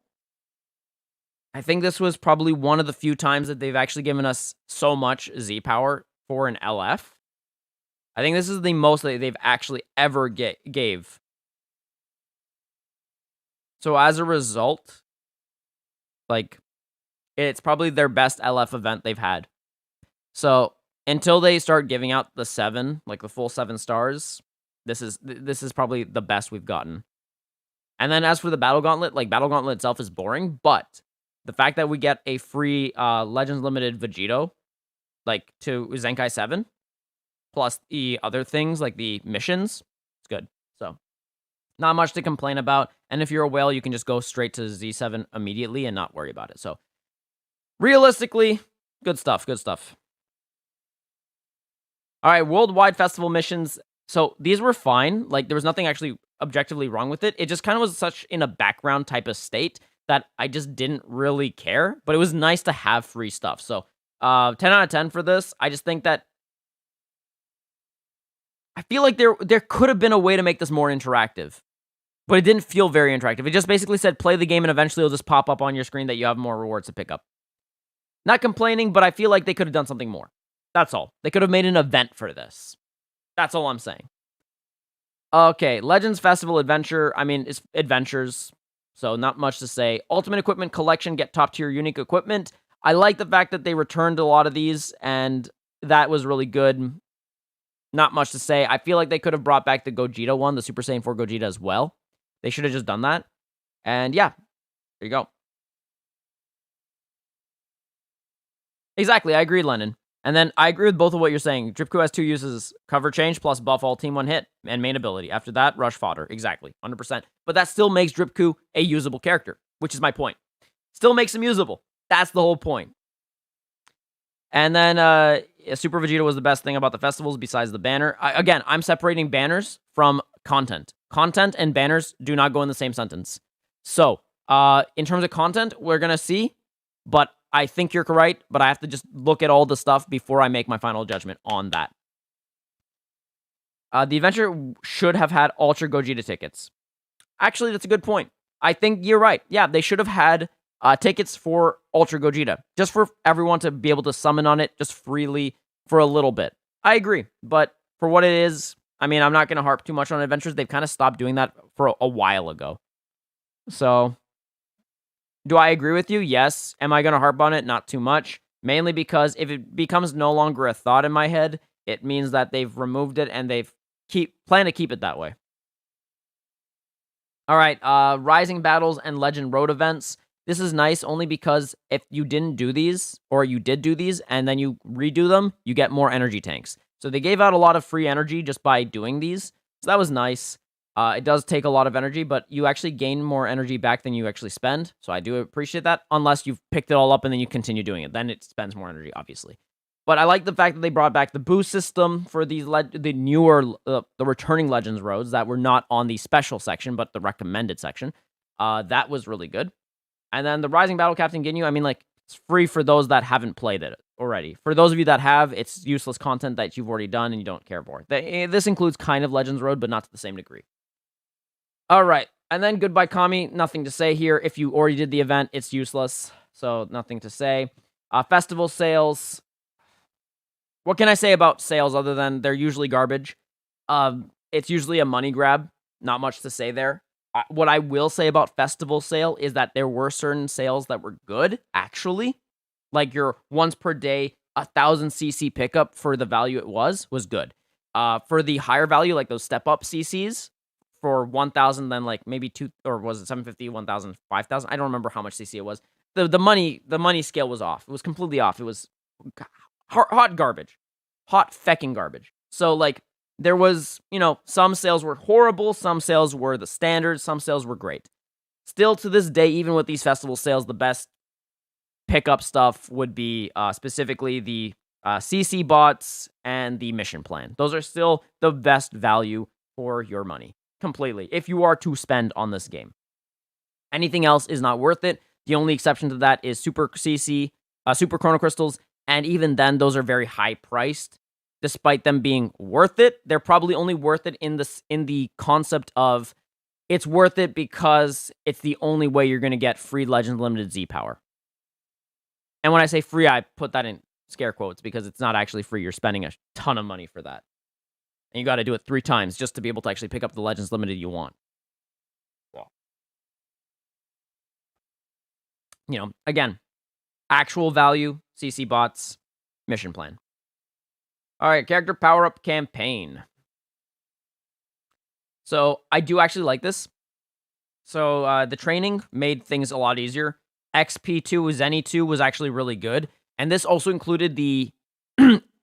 I think this was probably one of the few times that they've actually given us so much Z power for an LF. I think this is the most that they've actually ever gave. So as a result, like, it's probably their best LF event they've had. So until they start giving out the 7, like the full 7 stars, this is probably the best we've gotten. And then as for the Battle Gauntlet, like, Battle Gauntlet itself is boring, but the fact that we get a free Legends Limited Vegito, like, to Zenkai 7, plus the other things, like the missions, it's good. So, not much to complain about. And if you're a whale, you can just go straight to Z7 immediately and not worry about it. So, realistically, good stuff, good stuff. All right, Worldwide Festival missions. So, these were fine. Like, there was nothing actually objectively wrong with it. It just kind of was such in a background type of state that I just didn't really care. But it was nice to have free stuff. So, 10 out of 10 for this. I just think that I feel like there could have been a way to make this more interactive, but it didn't feel very interactive. It just basically said play the game and eventually it'll just pop up on your screen that you have more rewards to pick up. Not complaining, but I feel like they could have done something more. That's all. They could have made an event for this. That's all I'm saying. Okay, Legends Festival Adventure. I mean, it's adventures, so not much to say. Ultimate Equipment Collection, get top tier unique equipment. I like the fact that they returned a lot of these, and that was really good. Not much to say. I feel like they could have brought back the Gogeta one, the Super Saiyan 4 Gogeta as well. They should have just done that. And yeah, there you go. Exactly, I agree, Lennon. And then I agree with both of what you're saying. Drip Coup has 2 uses: cover change plus buff all team 1 hit and main ability. After that, rush fodder. Exactly, 100%. But that still makes Drip Coup a usable character, which is my point. Still makes him usable. That's the whole point. And then Super Vegeta was the best thing about the festivals besides the banner. Again, I'm separating banners from content. Content and banners do not go in the same sentence. So, in terms of content, we're going to see, but I think you're correct, but I have to just look at all the stuff before I make my final judgment on that. The adventure should have had Ultra Gogeta tickets. Actually, that's a good point. I think you're right. Yeah, they should have had tickets for Ultra Gogeta, just for everyone to be able to summon on it just freely for a little bit. I agree, but for what it is, I mean, I'm not going to harp too much on adventures. They've kind of stopped doing that for a while ago. So, do I agree with you? Yes. Am I going to harp on it? Not too much. Mainly because if it becomes no longer a thought in my head, it means that they've removed it and they've plan to keep it that way. All right, Rising Battles and Legend Road events. This is nice only because if you didn't do these, or you did do these, and then you redo them, you get more energy tanks. So they gave out a lot of free energy just by doing these. So that was nice. It does take a lot of energy, but you actually gain more energy back than you actually spend. So I do appreciate that, unless you've picked it all up and then you continue doing it. Then it spends more energy, obviously. But I like the fact that they brought back the boost system for these the newer, the returning Legends roads that were not on the special section, but the recommended section. That was really good. And then the Rising Battle Captain Ginyu, I mean, like, it's free for those that haven't played it already. For those of you that have, it's useless content that you've already done and you don't care for. This includes kind of Legends Road, but not to the same degree. All right. And then Goodbye Kami, nothing to say here. If you already did the event, it's useless. So nothing to say. Festival sales. What can I say about sales other than they're usually garbage? It's usually a money grab. Not much to say there. What I will say about festival sale is that there were certain sales that were good, actually. Like your once per day, 1,000 CC pickup for the value it was good. For the higher value, like those step up CCs, for 1,000, then like maybe 2, or was it 750, 1,000, 5,000? I don't remember how much CC it was. The money scale was off. It was completely off. It was hot garbage. Hot fecking garbage. So, like, there was, some sales were horrible, some sales were the standard, some sales were great. Still, to this day, even with these festival sales, the best pickup stuff would be specifically the CC bots and the mission plan. Those are still the best value for your money. Completely. If you are to spend on this game. Anything else is not worth it. The only exception to that is Super CC, Super Chrono Crystals, and even then, those are very high priced. Despite them being worth it, they're probably only worth it in the concept of it's worth it because it's the only way you're going to get free Legends Limited Z power. And when I say free, I put that in scare quotes because it's not actually free. You're spending a ton of money for that. And you got to do it 3 times just to be able to actually pick up the Legends Limited you want. Well, again, actual value, CC bots, mission plan. All right, character power-up campaign. So, I do actually like this. So, the training made things a lot easier. XP2, Zenny 2 was actually really good. And this also included the,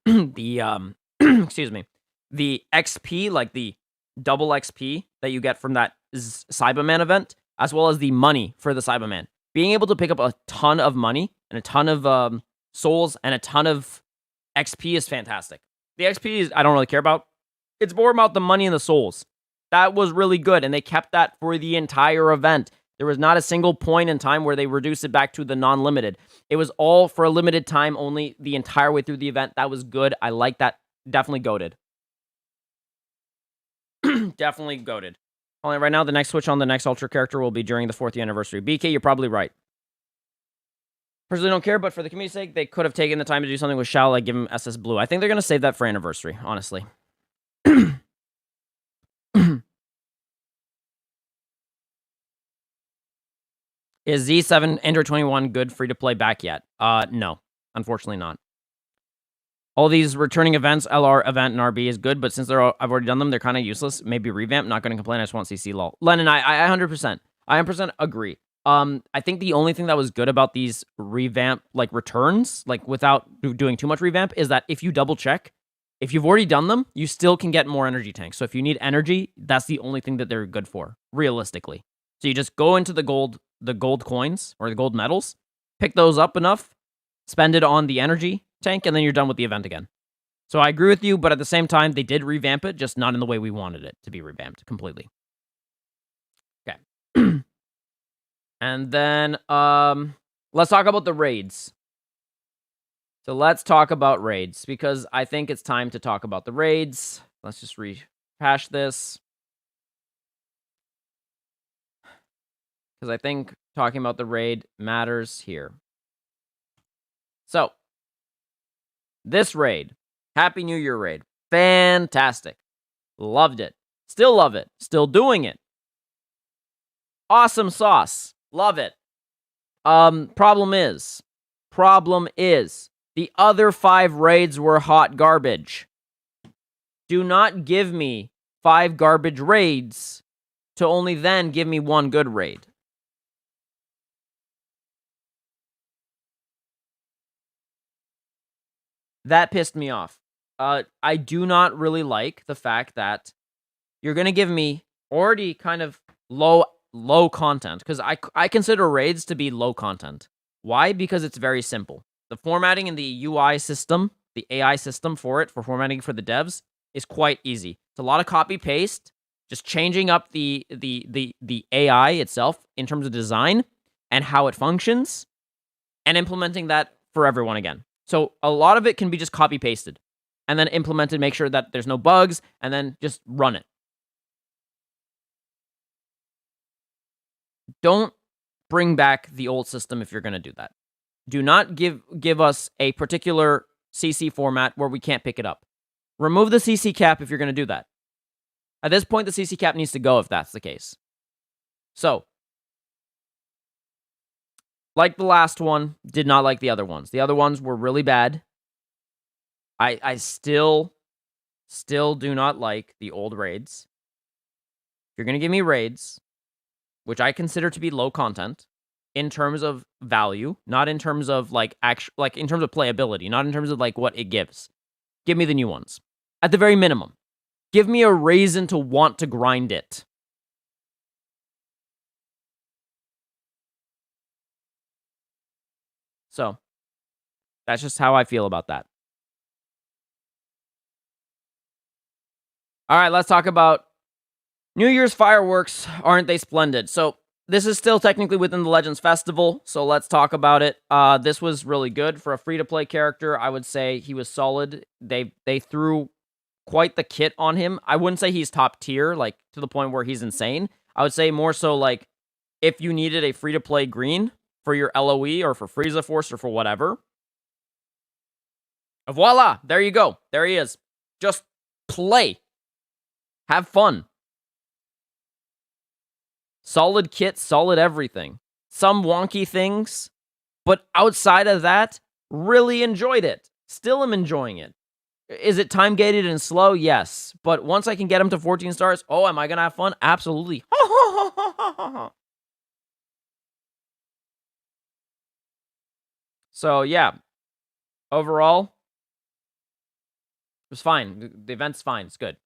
excuse me, the XP, like the double XP that you get from that Cyberman event, as well as the money for the Cyberman. Being able to pick up a ton of money and a ton of souls and a ton of XP is fantastic. The XP I don't really care about. It's more about the money and the souls. That was really good, and they kept that for the entire event. There was not a single point in time where they reduced it back to the non-limited. It was all for a limited time only the entire way through the event. That was good. I like that. Definitely goated. Definitely goated. Only right now, the next switch on the next Ultra character will be during the 4th anniversary. BK, you're probably right. Personally don't care, but for the community's sake, they could have taken the time to do something with Shao, like give him SS Blue. I think they're going to save that for anniversary, honestly. Is Z7 Android 21 good free-to-play back yet? No. Unfortunately not. All these returning events, LR event and RB is good, but since I've already done them, they're kind of useless. Maybe revamp, not going to complain. I just want CC lol. Lennon, I 100%. I 100% agree. I think the only thing that was good about these revamp, like, returns, like, without doing too much revamp, is that if you double check, if you've already done them, you still can get more energy tanks. So if you need energy, that's the only thing that they're good for, realistically. So you just go into the gold coins, or the gold medals, pick those up enough, spend it on the energy tank, and then you're done with the event again. So I agree with you, but at the same time, they did revamp it, just not in the way we wanted it to be revamped completely. Okay. And then, let's talk about the raids. So let's talk about raids, because I think it's time to talk about the raids. Let's just rehash this. because I think talking about the raid matters here. So, this raid, Happy New Year raid, fantastic. Loved it. Still love it. Still doing it. Awesome sauce. Love it. Problem is, the other 5 raids were hot garbage. Do not give me 5 garbage raids to only then give me 1 good raid. That pissed me off. I do not really like the fact that you're going to give me already kind of low content, because I consider raids to be low content. Why? Because it's very simple. The formatting in the UI system, the AI system for formatting for the devs, is quite easy. It's a lot of copy paste, just changing up the AI itself in terms of design and how it functions, and implementing that for everyone again. So a lot of it can be just copy pasted and then implemented, make sure that there's no bugs, and then just run it. Don't bring back the old system if you're going to do that. Do not give us a particular CC format where we can't pick it up. Remove the CC cap if you're going to do that. At this point, the CC cap needs to go if that's the case. So, like the last one, did not like the other ones. The other ones were really bad. I still do not like the old raids. If you're going to give me raids, which I consider to be low content in terms of value, not in terms of like in terms of playability, not in terms of like what it gives. Give me the new ones. At the very minimum, give me a reason to want to grind it. So, that's just how I feel about that. All right, let's talk about New Year's fireworks. Aren't they splendid? So, this is still technically within the Legends Festival, so let's talk about it. This was really good for a free-to-play character. I would say he was solid. They threw quite the kit on him. I wouldn't say he's top tier, like to the point where he's insane. I would say more so like if you needed a free-to-play green for your LOE or for Frieza Force or for whatever. Voila! There you go. There he is. Just play. Have fun. Solid kit, solid everything. Some wonky things, but outside of that, really enjoyed it. Still am enjoying it. Is it time-gated and slow? Yes. But once I can get him to 14 stars, oh, am I going to have fun? Absolutely. So, yeah. Overall, it was fine. The event's fine. It's good.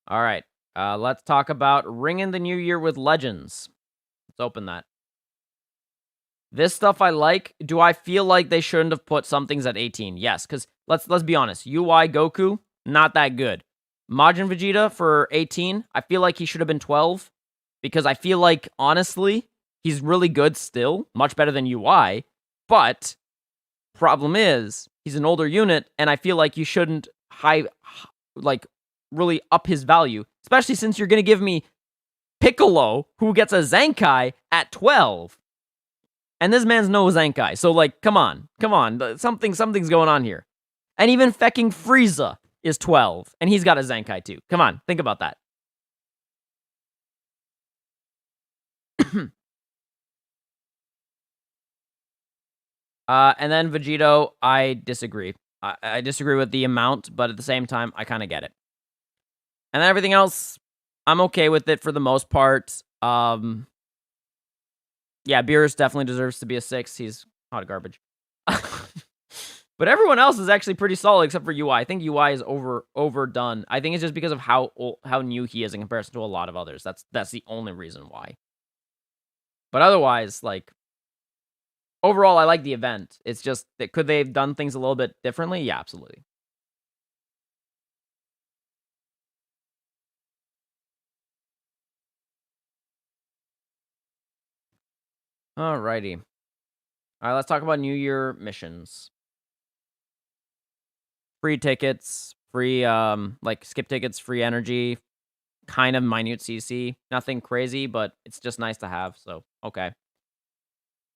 All right. Let's talk about ringing the new year with Legends. Let's open that. This stuff I like. Do I feel like they shouldn't have put some things at 18? Yes, because let's be honest. UI Goku, not that good. Majin Vegeta for 18, I feel like he should have been 12. Because I feel like, honestly, he's really good still. Much better than UI. But, problem is, he's an older unit, and I feel like you shouldn't really up his value. Especially since you're going to give me Piccolo, who gets a Zenkai at 12. And this man's no Zenkai. So, like, come on. Something's going on here. And even fecking Frieza is 12. And he's got a Zenkai, too. Come on. Think about that. And then Vegito, I disagree. I disagree with the amount, but at the same time, I kind of get it. And then everything else, I'm okay with it for the most part. Yeah, Beerus definitely deserves to be a 6. He's hot garbage. But everyone else is actually pretty solid except for UI. I think UI is overdone. I think it's just because of how new he is in comparison to a lot of others. That's the only reason why. But otherwise, like, overall, I like the event. It's just that could they have done things a little bit differently? Yeah, absolutely. Alrighty. Alright, let's talk about New Year missions. Free tickets, free, like, skip tickets, free energy, kind of minute CC. Nothing crazy, but it's just nice to have. So, okay.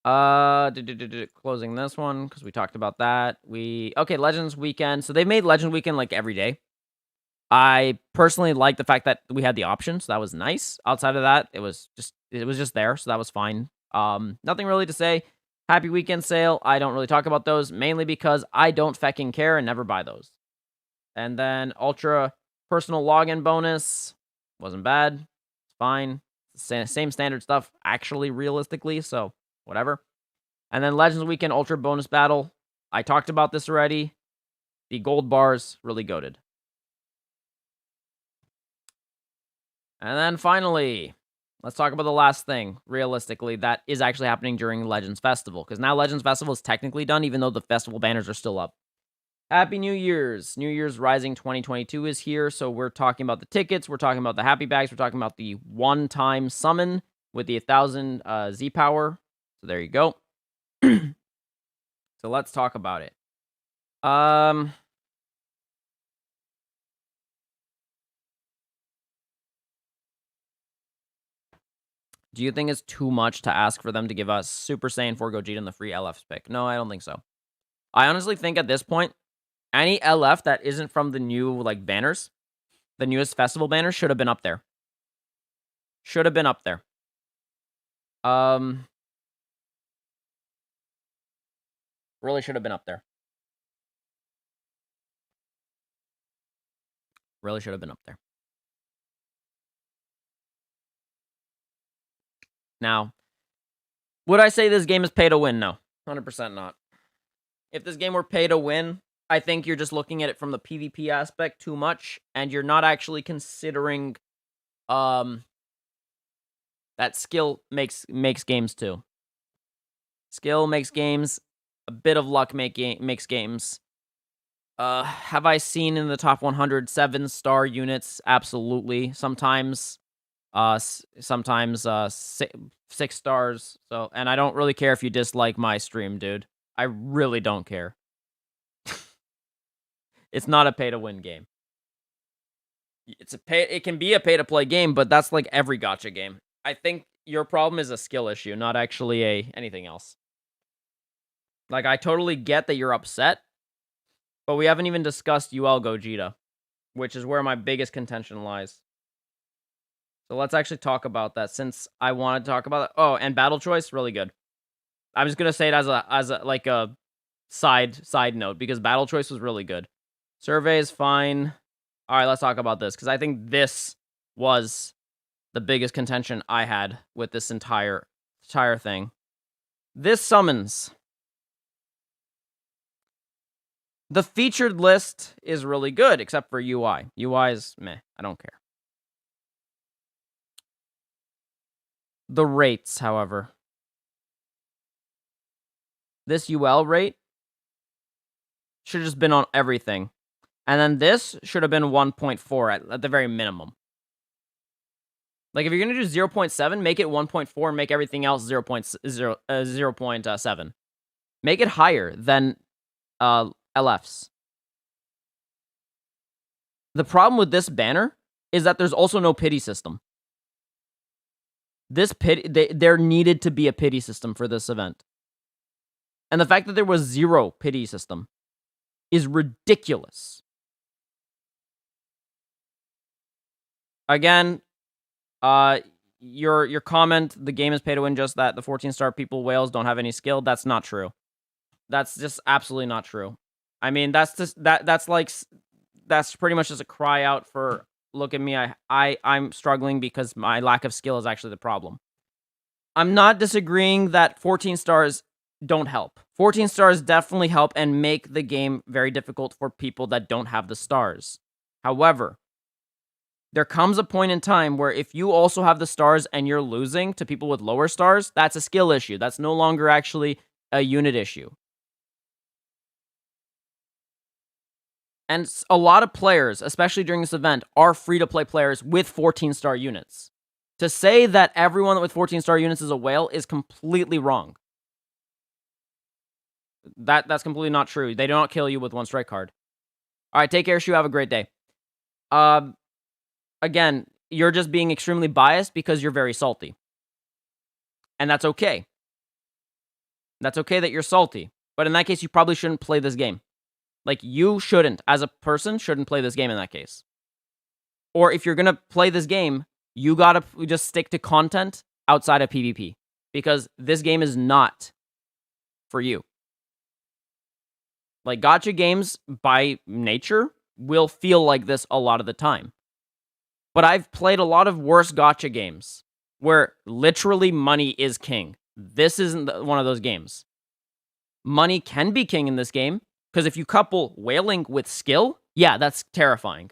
Closing this one because we talked about that. Okay, Legends Weekend. So they made Legends Weekend like every day. I personally like the fact that we had the option, so that was nice. Outside of that, it was just there, so that was fine. Nothing really to say. Happy weekend sale. I don't really talk about those, mainly because I don't fecking care and never buy those. And then Ultra Personal Login Bonus. Wasn't bad. It's fine. Same standard stuff, actually, realistically, so whatever. And then Legends Weekend Ultra Bonus Battle. I talked about this already. The gold bars, really goated. And then finally, let's talk about the last thing, realistically, that is actually happening during Legends Festival. Because now Legends Festival is technically done, even though the festival banners are still up. Happy New Year's. New Year's Rising 2022 is here. So we're talking about the tickets. We're talking about the happy bags. We're talking about the one-time summon with the 1,000 Z power. So there you go. So let's talk about it. Do you think it's too much to ask for them to give us Super Saiyan 4 Gogeta and the free LF pick? No, I don't think so. I honestly think at this point, any LF that isn't from the new, like, banners, the newest festival banners, should have been up there. Should have been up there. Really should have been up there. Really should have been up there. Now, would I say this game is pay to win? No. 100% not. If this game were pay to win, I think you're just looking at it from the PvP aspect too much, and you're not actually considering that skill makes games too. Skill makes games. A bit of luck makes games. Have I seen in the top 100 7-star units? Absolutely. Sometimes 6 stars. So, and I don't really care if you dislike my stream, dude. I really don't care. It's not a pay to win game. It can be a pay to play game, but that's like every gacha game. I think your problem is a skill issue, not actually anything else. Like, I totally get that you're upset, but we haven't even discussed UL Gogeta, which is where my biggest contention lies. So let's actually talk about that, since I wanted to talk about it. Oh, and Battle Choice, really good. I'm just gonna say it as a side note, because Battle Choice was really good. Survey is fine. All right, let's talk about this, because I think this was the biggest contention I had with this entire thing. This summons. The featured list is really good, except for UI. UI is meh. I don't care. The rates, however. This UL rate should have just been on everything. And then this should have been 1.4 at the very minimum. Like, if you're going to do 0.7, make it 1.4 and make everything else 0.7. Make it higher than LFs. The problem with this banner is that there's also no pity system. There needed to be a pity system for this event. And the fact that there was zero pity system is ridiculous. Again, your comment, the game is pay to win, just that the 14-star people whales don't have any skill, that's not true. That's just absolutely not true. I mean, that's pretty much just a cry out for, look at me, I'm struggling because my lack of skill is actually the problem. I'm not disagreeing that 14 stars don't help. 14 stars definitely help and make the game very difficult for people that don't have the stars. However, there comes a point in time where if you also have the stars and you're losing to people with lower stars, that's a skill issue. That's no longer actually a unit issue. And a lot of players, especially during this event, are free-to-play players with 14-star units. To say that everyone with 14-star units is a whale is completely wrong. That's completely not true. They do not kill you with one strike card. All right, take care, Shu. Have a great day. Again, you're just being extremely biased because you're very salty. And that's okay. That's okay that you're salty. But in that case, you probably shouldn't play this game. Like, you shouldn't, as a person, shouldn't play this game in that case. Or if you're going to play this game, you got to just stick to content outside of PvP. Because this game is not for you. Like, gacha games, by nature, will feel like this a lot of the time. But I've played a lot of worse gacha games where literally money is king. This isn't one of those games. Money can be king in this game, because if you couple whaling with skill, yeah, that's terrifying.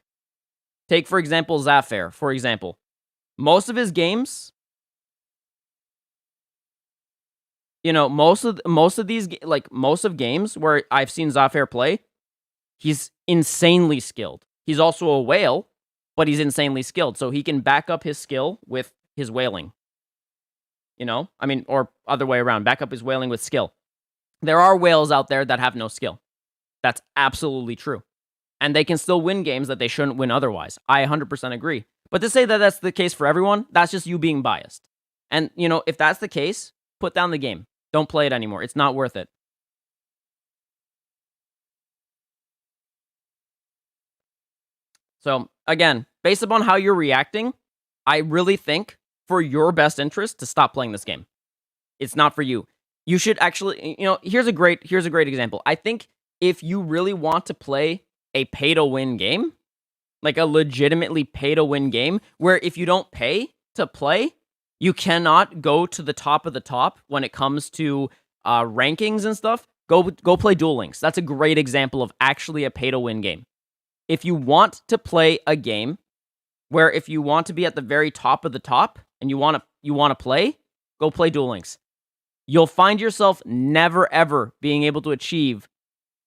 Take, for example, Zafir, for example. Most of his games, most of these, like, most of games where I've seen Zafir play, he's insanely skilled. He's also a whale, but he's insanely skilled, so he can back up his skill with his whaling. Or other way around, back up his whaling with skill. There are whales out there that have no skill. That's absolutely true. And they can still win games that they shouldn't win otherwise. I 100% agree. But to say that that's the case for everyone, that's just you being biased. And, if that's the case, put down the game. Don't play it anymore. It's not worth it. So, again, based upon how you're reacting, I really think for your best interest to stop playing this game. It's not for you. You should actually, here's a great example. I think if you really want to play a pay-to-win game, like a legitimately pay-to-win game, where if you don't pay to play, you cannot go to the top of the top when it comes to rankings and stuff, go play Duel Links. That's a great example of actually a pay-to-win game. If you want to play a game where if you want to be at the very top of the top and you want to play, go play Duel Links. You'll find yourself never ever being able to achieve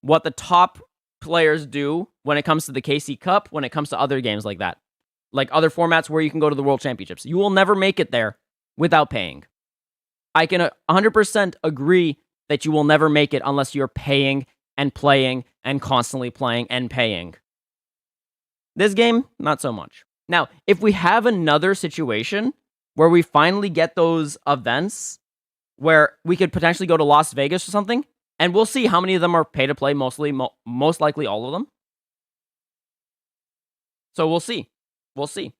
what the top players do when it comes to the KC Cup, when it comes to other games like that. Like other formats where you can go to the World Championships. You will never make it there without paying. I can 100% agree that you will never make it unless you're paying and playing and constantly playing and paying. This game, not so much. Now, if we have another situation where we finally get those events where we could potentially go to Las Vegas or something, and we'll see how many of them are pay to play, most likely all of them. So we'll see. We'll see.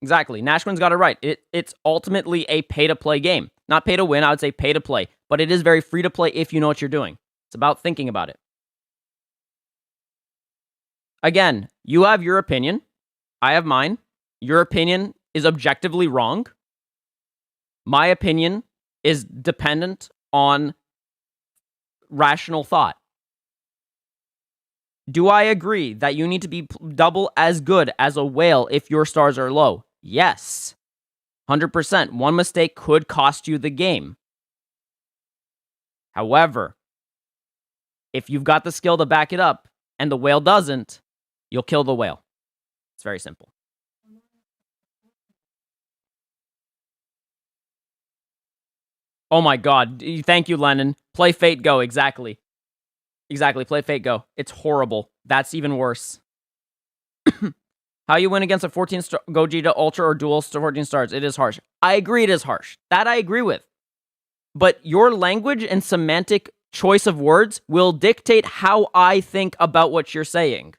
Exactly. Nashman's got it right. It's ultimately a pay-to-play game. Not pay-to-win, I would say pay-to-play. But it is very free-to-play if you know what you're doing. It's about thinking about it. Again, you have your opinion. I have mine. Your opinion is objectively wrong. My opinion is dependent on rational thought. Do I agree that you need to be double as good as a whale if your stars are low? Yes. 100%. One mistake could cost you the game. However, if you've got the skill to back it up and the whale doesn't, you'll kill the whale. It's very simple. Oh my god. Thank you, Lennon. Play Fate Go. Exactly. Exactly. Play Fate Go. It's horrible. That's even worse. How you win against a 14-star Gogeta Ultra or Dual 14 stars? It is harsh. I agree it is harsh. That I agree with. But your language and semantic choice of words will dictate how I think about what you're saying.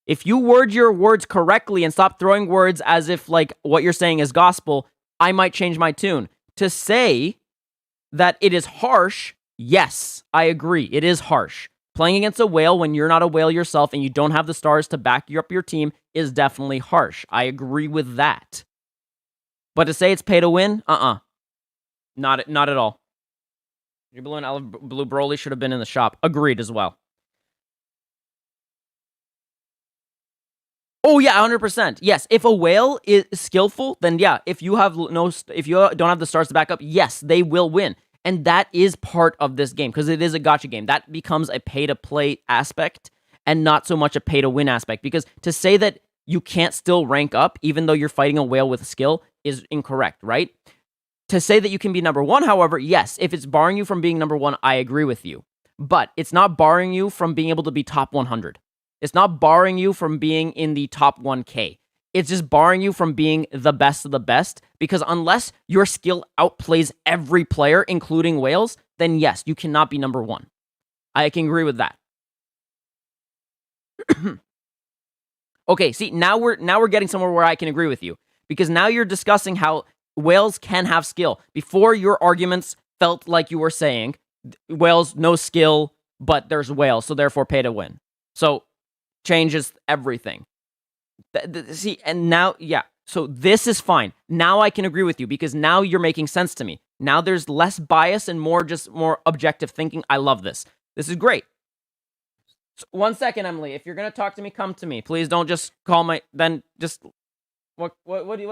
If you word your words correctly and stop throwing words as if like what you're saying is gospel, I might change my tune. To say that it is harsh, yes, I agree. It is harsh. Playing against a whale when you're not a whale yourself and you don't have the stars to back you up your team is definitely harsh. I agree with that. But to say it's pay to win, not at all. Your Blue and Olive Blue Broly should have been in the shop. Agreed as well. Oh yeah, 100%. Yes, if a whale is skillful, then yeah. If you don't have the stars to back up, yes, they will win. And that is part of this game, because it is a gacha game. That becomes a pay-to-play aspect, and not so much a pay-to-win aspect. Because to say that you can't still rank up, even though you're fighting a whale with skill, is incorrect, right? To say that you can be number one, however, yes, if it's barring you from being number one, I agree with you. But it's not barring you from being able to be top 100. It's not barring you from being in the top 1K. It's just barring you from being the best of the best, because unless your skill outplays every player, including whales, then yes, you cannot be number one. I can agree with that. Okay, see, now we're getting somewhere where I can agree with you, because now you're discussing how whales can have skill. Before, your arguments felt like you were saying whales no skill, but there's whales, so therefore pay to win. So changes everything. See, and now, yeah, so this is fine. Now I can agree with you, because now you're making sense to me. Now there's less bias and more objective thinking. I love this. This is great. So 1 second, Emily. If you're gonna talk to me, come to me. Please don't just call my. Then just what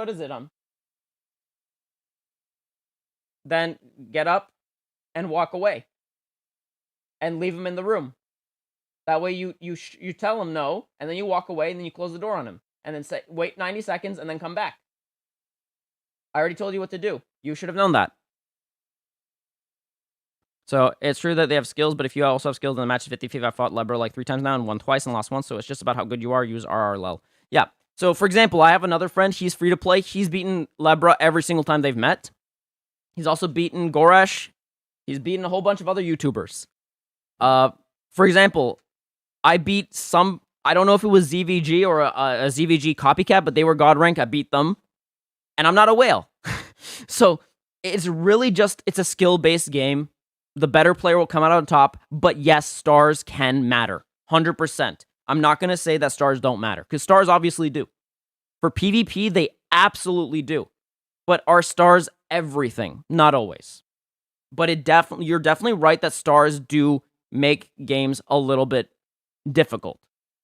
is it? Then get up and walk away, and leave him in the room. That way you tell him no, and then you walk away, and then you close the door on him, and then say wait 90 seconds, and then come back. I already told you what to do. You should have known that. So it's true that they have skills, but if you also have skills in the match 50-50, I've fought Lebra like 3 times now and won twice and lost once, so it's just about how good you are. Use RRLL. Yeah. So, for example, I have another friend. He's free to play. He's beaten Lebra every single time they've met. He's also beaten Goresh. He's beaten a whole bunch of other YouTubers. For example, I beat some... I don't know if it was ZVG or a ZVG copycat, but they were God rank. I beat them. And I'm not a whale. So, it's really just... It's a skill-based game. The better player will come out on top, but yes, stars can matter. 100%. I'm not going to say that stars don't matter, because stars obviously do. For PvP, they absolutely do. But are stars everything? Not always. But you're definitely right that stars do make games a little bit difficult.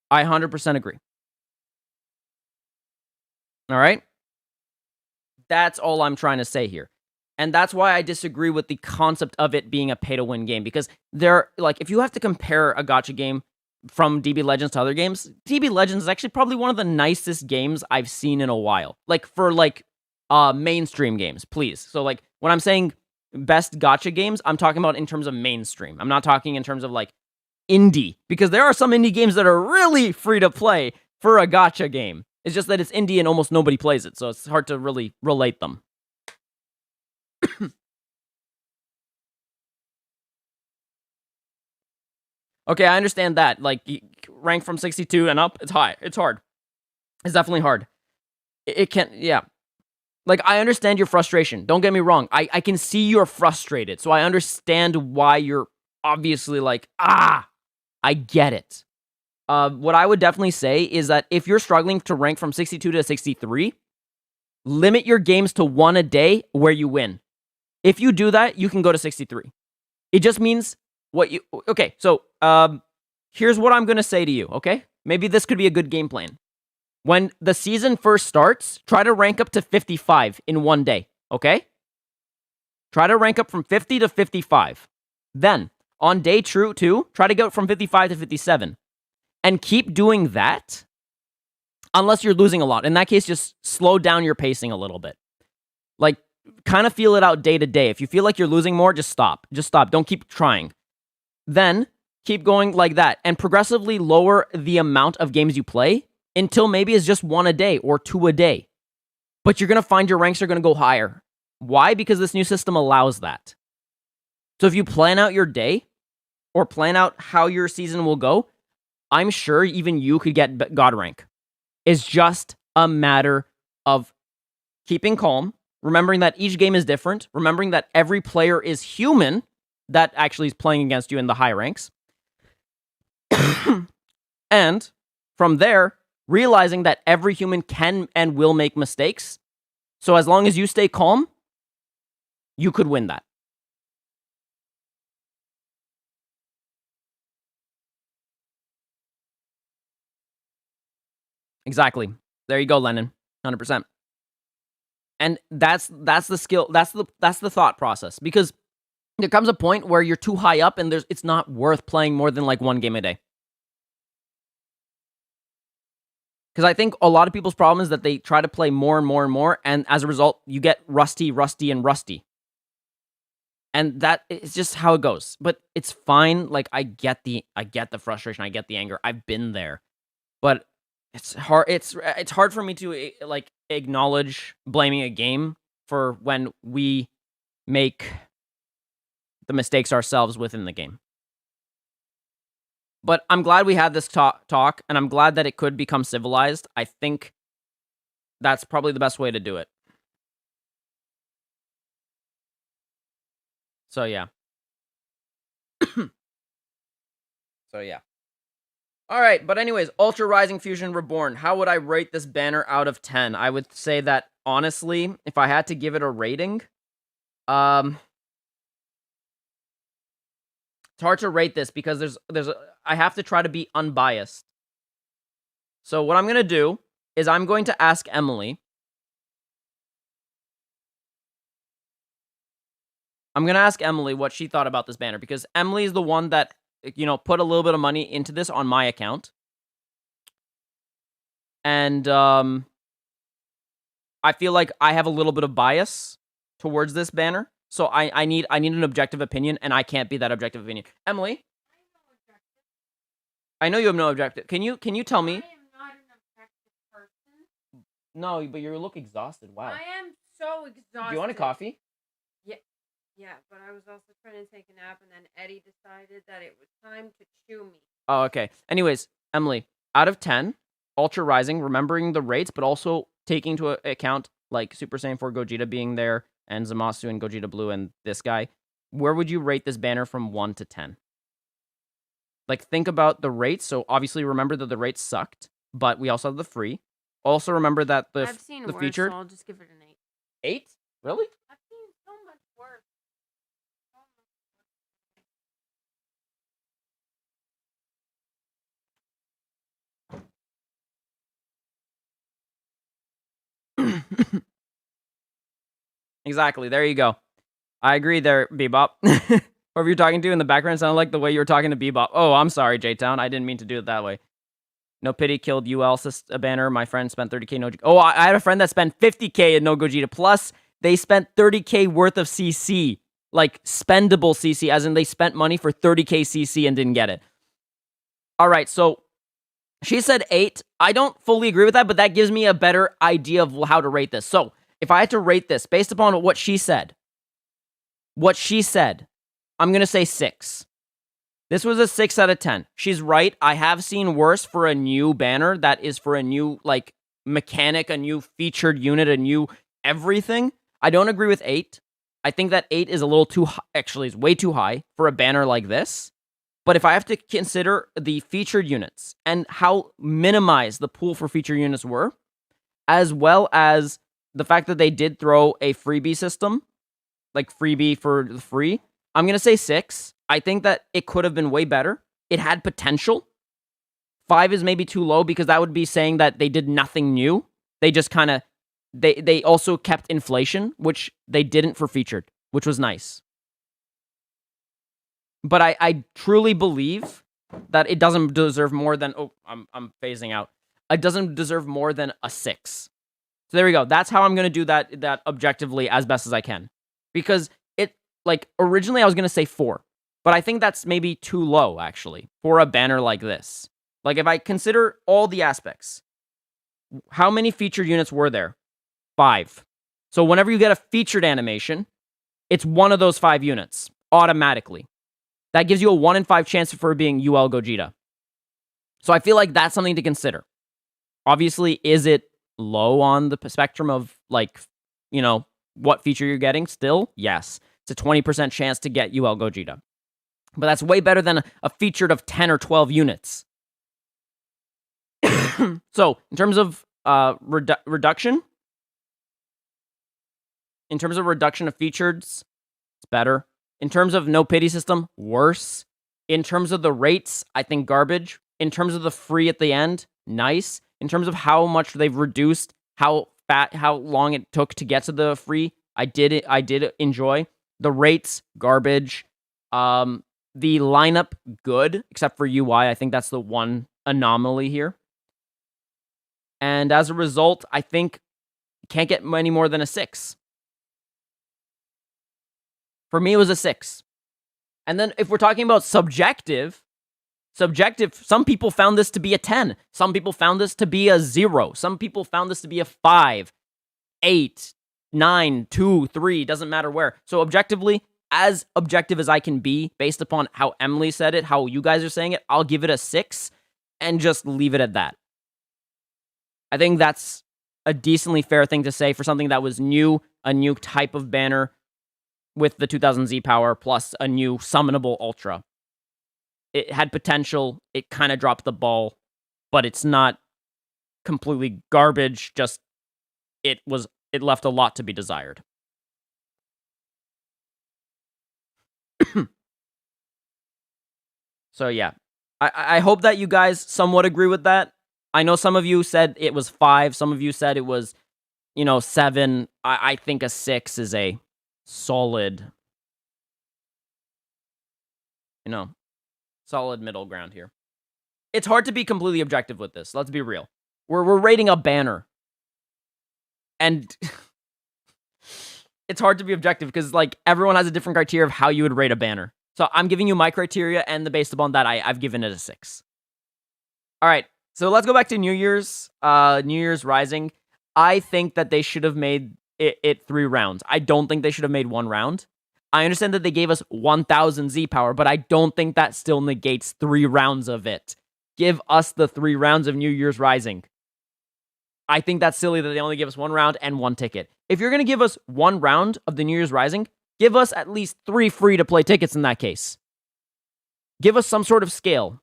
I 100% agree. All right? That's all I'm trying to say here. And that's why I disagree with the concept of it being a pay-to-win game. Because if you have to compare a gacha game from DB Legends to other games, DB Legends is actually probably one of the nicest games I've seen in a while. For mainstream games, please. So, when I'm saying best gacha games, I'm talking about in terms of mainstream. I'm not talking in terms of, indie. Because there are some indie games that are really free to play for a gacha game. It's just that it's indie and almost nobody plays it. So it's hard to really relate them. Okay, I understand that. Rank from 62 and up, it's high. It's hard. It's definitely hard. It can, yeah. I understand your frustration. Don't get me wrong. I can see you're frustrated. So I understand why you're obviously I get it. What I would definitely say is that if you're struggling to rank from 62 to 63, limit your games to 1 a day where you win. If you do that, you can go to 63. It just means okay, so here's what I'm going to say to you, okay? Maybe this could be a good game plan. When the season first starts, try to rank up to 55 in 1 day, okay? Try to rank up from 50 to 55. Then, on day 2, try to go from 55 to 57. And keep doing that unless you're losing a lot. In that case, just slow down your pacing a little bit. Kind of feel it out day to day. If you feel like you're losing more, just stop. Just stop. Don't keep trying. Then, keep going like that and progressively lower the amount of games you play until maybe it's just 1 a day or 2 a day. But you're going to find your ranks are going to go higher. Why? Because this new system allows that. So if you plan out your day or plan out how your season will go, I'm sure even you could get God rank. It's just a matter of keeping calm, remembering that each game is different, remembering that every player is human that actually is playing against you in the high ranks. And from there, realizing that every human can and will make mistakes. So as long as you stay calm, you could win that. Exactly. There you go, Lennon. 100%. And that's the skill, that's the thought process. Because there comes a point where you're too high up and it's not worth playing more than 1 game a day. Because I think a lot of people's problem is that they try to play more and more and more, and as a result, you get rusty, and rusty. And that is just how it goes. But it's fine. Like I get the frustration, I get the anger. I've been there. But it's hard it's hard for me to like acknowledge blaming a game for when we make the mistakes ourselves within the game. But I'm glad we had this talk, and I'm glad that it could become civilized. I think that's probably the best way to do it. So, yeah. So, yeah. Alright, but anyways, Ultra Rising Fusion Reborn. How would I rate this banner out of 10? I would say that, honestly, if I had to give it a rating, it's hard to rate this because I have to try to be unbiased. So what I'm going to do is I'm going to ask Emily. I'm going to ask Emily what she thought about this banner because Emily is the one that, you know, put a little bit of money into this on my account. And I feel like I have a little bit of bias towards this banner. So I need an objective opinion, and I can't be that objective opinion. Emily? I know you have no objective. Can you tell me? I am not an objective person. No, but you look exhausted. Wow. I am so exhausted. Do you want a coffee? Yeah, but I was also trying to take a nap, and then Eddie decided that it was time to chew me. Oh, okay. Anyways, Emily, out of 10, Ultra Rising, remembering the rates, but also taking into account, like, Super Saiyan 4 Gogeta being there, and Zamasu and Gogeta Blue, and this guy, where would you rate this banner from 1 to 10? Like, think about the rates. So, obviously, remember that the rates sucked, but we also have the free. Also, remember that I've seen the worse, featured... so I'll just give it an 8. 8? Really? I've seen so much worse. Exactly. There you go. I agree there, Bebop. Whoever you're talking to in the background sounded like the way you were talking to Bebop. Oh, I'm sorry, J-Town. I didn't mean to do it that way. No Pity killed UL banner. My friend spent 30k no... Oh, I had a friend that spent 50k in no Gogeta. Plus, they spent 30k worth of CC. Like, spendable CC, as in they spent money for 30k CC and didn't get it. Alright, so... She said 8. I don't fully agree with that, but that gives me a better idea of how to rate this. So, if I had to rate this based upon what she said, I'm going to say 6. This was a 6 out of 10. She's right. I have seen worse for a new banner that is for a new, like, mechanic, a new featured unit, a new everything. I don't agree with 8. I think that 8 is a little too high. Actually, it's way too high for a banner like this. But if I have to consider the featured units and how minimized the pool for featured units were, as well as the fact that they did throw a freebie system, like freebie for the free, I'm going to say 6. I think that it could have been way better. It had potential. 5 is maybe too low because that would be saying that they did nothing new. They just kind of, they also kept inflation, which they didn't for featured, which was nice. But I truly believe that it doesn't deserve more than... Oh, I'm phasing out. It doesn't deserve more than a 6. So there we go. That's how I'm going to do that objectively as best as I can. Because it, like, originally I was going to say 4. But I think that's maybe too low, actually, for a banner like this. Like, if I consider all the aspects, how many featured units were there? 5. So whenever you get a featured animation, it's one of those 5 units, automatically. That gives you a 1 in 5 chance for being UL Gogeta. So I feel like that's something to consider. Obviously, is it low on the spectrum of, like, you know, what feature you're getting? Still, yes. It's a 20% chance to get UL Gogeta. But that's way better than a featured of 10 or 12 units. So, in terms of reduction, in terms of reduction of features, it's better. In terms of no pity system, worse. In terms of the rates, I think garbage. In terms of the free at the end, nice. In terms of how much they've reduced, how long it took to get to the free, I did enjoy. The rates, garbage. The lineup, good, except for UI. I think that's the one anomaly here. And as a result, I think can't get any more than a 6. For me, it was a 6. And then if we're talking about subjective, some people found this to be a 10. Some people found this to be a 0. Some people found this to be a 5, 8, 9, 2, 3, doesn't matter where. So objectively, as objective as I can be, based upon how Emily said it, how you guys are saying it, I'll give it a 6 and just leave it at that. I think that's a decently fair thing to say for something that was new, a new type of banner with the 2000 Z power plus a new summonable Ultra. It had potential. It kind of dropped the ball, but it's not completely garbage. Just it left a lot to be desired. So yeah, I hope that you guys somewhat agree with that. I know some of you said it was 5. Some of you said it was, 7. I think a 6 is a solid, solid middle ground here. It's hard to be completely objective with this. Let's be real. We're rating a banner. And it's hard to be objective because, everyone has a different criteria of how you would rate a banner. So I'm giving you my criteria, and based upon that, I've given it a 6. All right, so let's go back to New Year's Rising. I think that they should have made it 3 rounds. I don't think they should have made 1 round. I understand that they gave us 1000 Z power, but I don't think that still negates 3 rounds of it. Give us the 3 rounds of New Year's Rising. I think that's silly that they only give us 1 round and 1 ticket. If you're going to give us 1 round of the New Year's Rising, give us at least 3 free-to-play tickets in that case. Give us some sort of scale.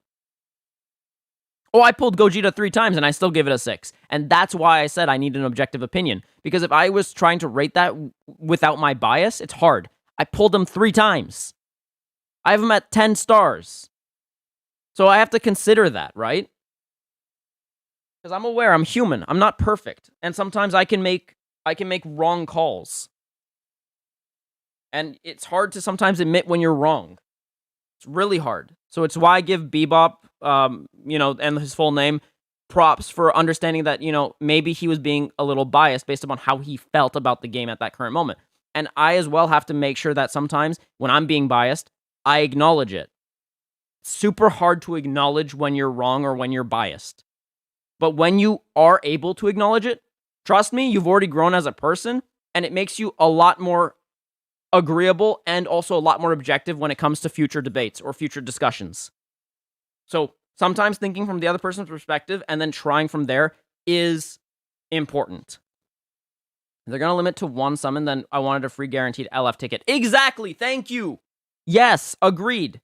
Oh, I pulled Gogeta 3 times and I still give it a 6. And that's why I said I need an objective opinion. Because if I was trying to rate that without my bias, it's hard. I pulled them 3 times. I have them at 10 stars. So I have to consider that, right? Because I'm aware, I'm human. I'm not perfect. And sometimes I can make wrong calls. And it's hard to sometimes admit when you're wrong. It's really hard. So it's why I give Bebop, and his full name, props for understanding that, maybe he was being a little biased based upon how he felt about the game at that current moment. And I as well have to make sure that sometimes when I'm being biased, I acknowledge it. It's super hard to acknowledge when you're wrong or when you're biased. But when you are able to acknowledge it, trust me, you've already grown as a person, and it makes you a lot more agreeable and also a lot more objective when it comes to future debates or future discussions. So sometimes thinking from the other person's perspective and then trying from there is important. They're going to limit to 1 summon, then I wanted a free guaranteed LF ticket. Exactly, thank you! Yes, agreed.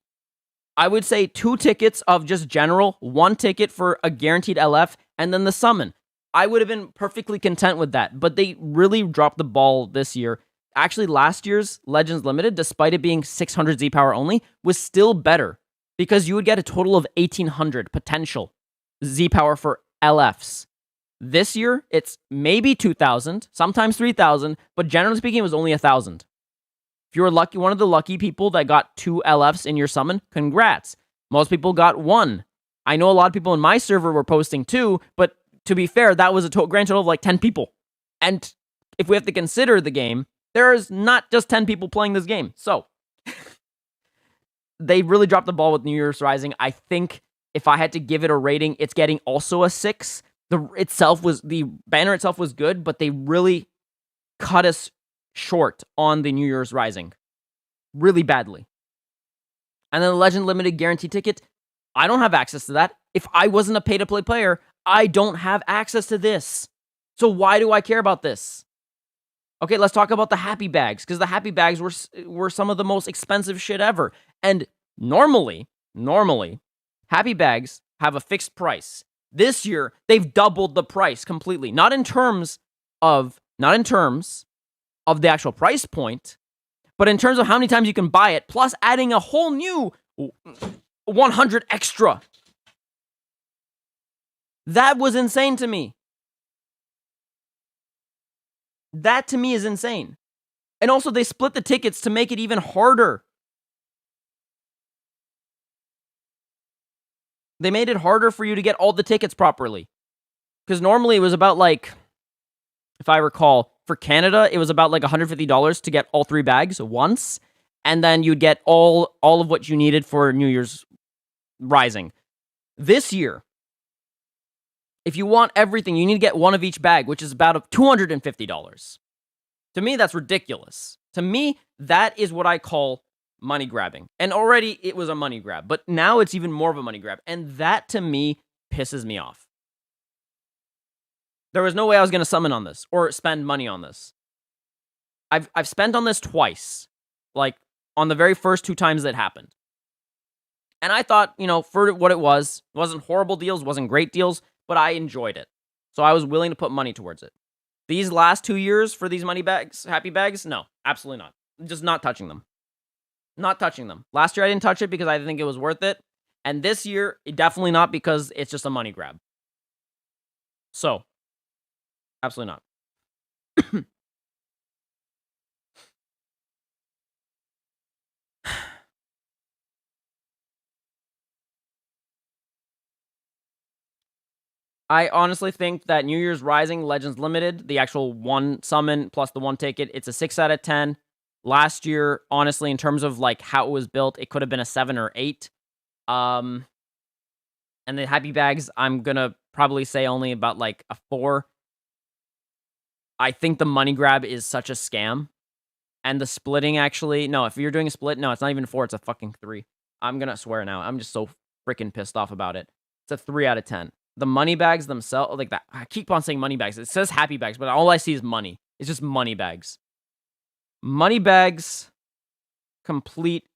I would say 2 tickets of just general, 1 ticket for a guaranteed LF, and then the summon. I would have been perfectly content with that, but they really dropped the ball this year. Actually, last year's Legends Limited, despite it being 600 Z power only, was still better because you would get a total of 1800 potential Z power for LFs. This year, it's maybe 2,000, sometimes 3,000, but generally speaking, it was only 1,000. If you were lucky, one of the lucky people that got 2 LFs in your summon, congrats. Most people got 1. I know a lot of people in my server were posting 2, but to be fair, that was a grand total of 10 people. And if we have to consider the game, there is not just 10 people playing this game. So, they really dropped the ball with New Year's Rising. I think if I had to give it a rating, it's getting also a 6. The banner itself was good, but they really cut us short on the New Year's Rising. Really badly. And then the Legend Limited Guarantee ticket, I don't have access to that. If I wasn't a pay-to-play player, I don't have access to this. So why do I care about this? Okay, let's talk about the Happy Bags, because the Happy Bags were some of the most expensive shit ever. And normally, Happy Bags have a fixed price. This year, they've doubled the price completely. Not in terms of the actual price point, but in terms of how many times you can buy it, plus adding a whole new 100 extra. That was insane to me. That to me is insane. And also, they split the tickets to make it even harder. They made it harder for you to get all the tickets properly. Because normally it was about like, if I recall, for Canada, it was about like $150 to get all 3 bags once, and then you'd get all of what you needed for New Year's Rising. This year, if you want everything, you need to get one of each bag, which is about $250. To me, that's ridiculous. To me, that is what I call money grabbing. And already it was a money grab, but now it's even more of a money grab. And that, to me, pisses me off. There was no way I was going to summon on this or spend money on this. I've spent on this twice, like on the very first 2 times that happened. And I thought, for what it wasn't horrible deals, wasn't great deals, but I enjoyed it. So I was willing to put money towards it. These last 2 years for these money bags, happy bags, no, absolutely not. Just not touching them. Not touching them. Last year I didn't touch it because I didn't think it was worth it. And this year, definitely not, because it's just a money grab. So, absolutely not. I honestly think that New Year's Rising Legends Limited, the actual 1 summon plus the 1 ticket, it's a 6 out of 10. Last year, honestly, in terms of like how it was built, it could have been a 7 or 8. And the happy bags, I'm gonna probably say only about like a 4. I think the money grab is such a scam. And the splitting, actually, no, if you're doing a split, no, it's not even a 4, it's a fucking 3. I'm gonna swear now. I'm just so freaking pissed off about it. It's a 3 out of 10. The money bags themselves, like that, I keep on saying money bags. It says happy bags, but all I see is money. It's just money bags. Money bags, complete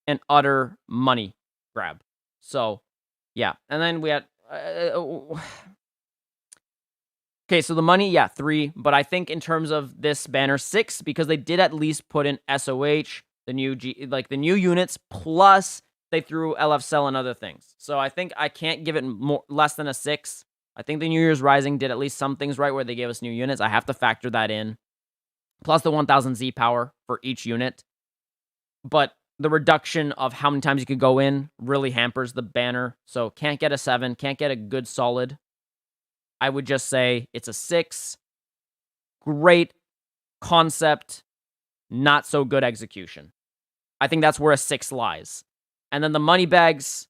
and utter money grab. So, yeah. And then we had... okay, so the money, yeah, 3. But I think in terms of this banner, 6, because they did at least put in SOH, the new units, plus they threw LF Cell and other things. So I think I can't give it less than a 6. I think the New Year's Rising did at least some things right where they gave us new units. I have to factor that in. Plus the 1000 Z power for each unit. But the reduction of how many times you could go in really hampers the banner. So can't get a 7, can't get a good solid. I would just say it's a 6. Great concept, not so good execution. I think that's where a 6 lies. And then the money bags,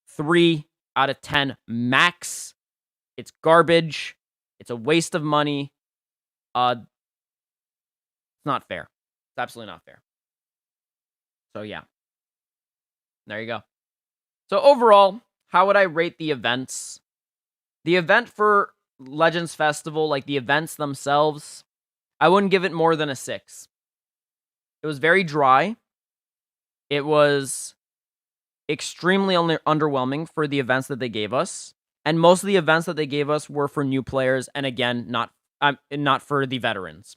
3 out of 10 max. It's garbage. It's a waste of money. It's not fair. It's absolutely not fair. So yeah. There you go. So overall, how would I rate the events? The event for Legends Festival, like the events themselves, I wouldn't give it more than a 6. It was very dry. It was extremely underwhelming for the events that they gave us. And most of the events that they gave us were for new players, and again, not for the veterans.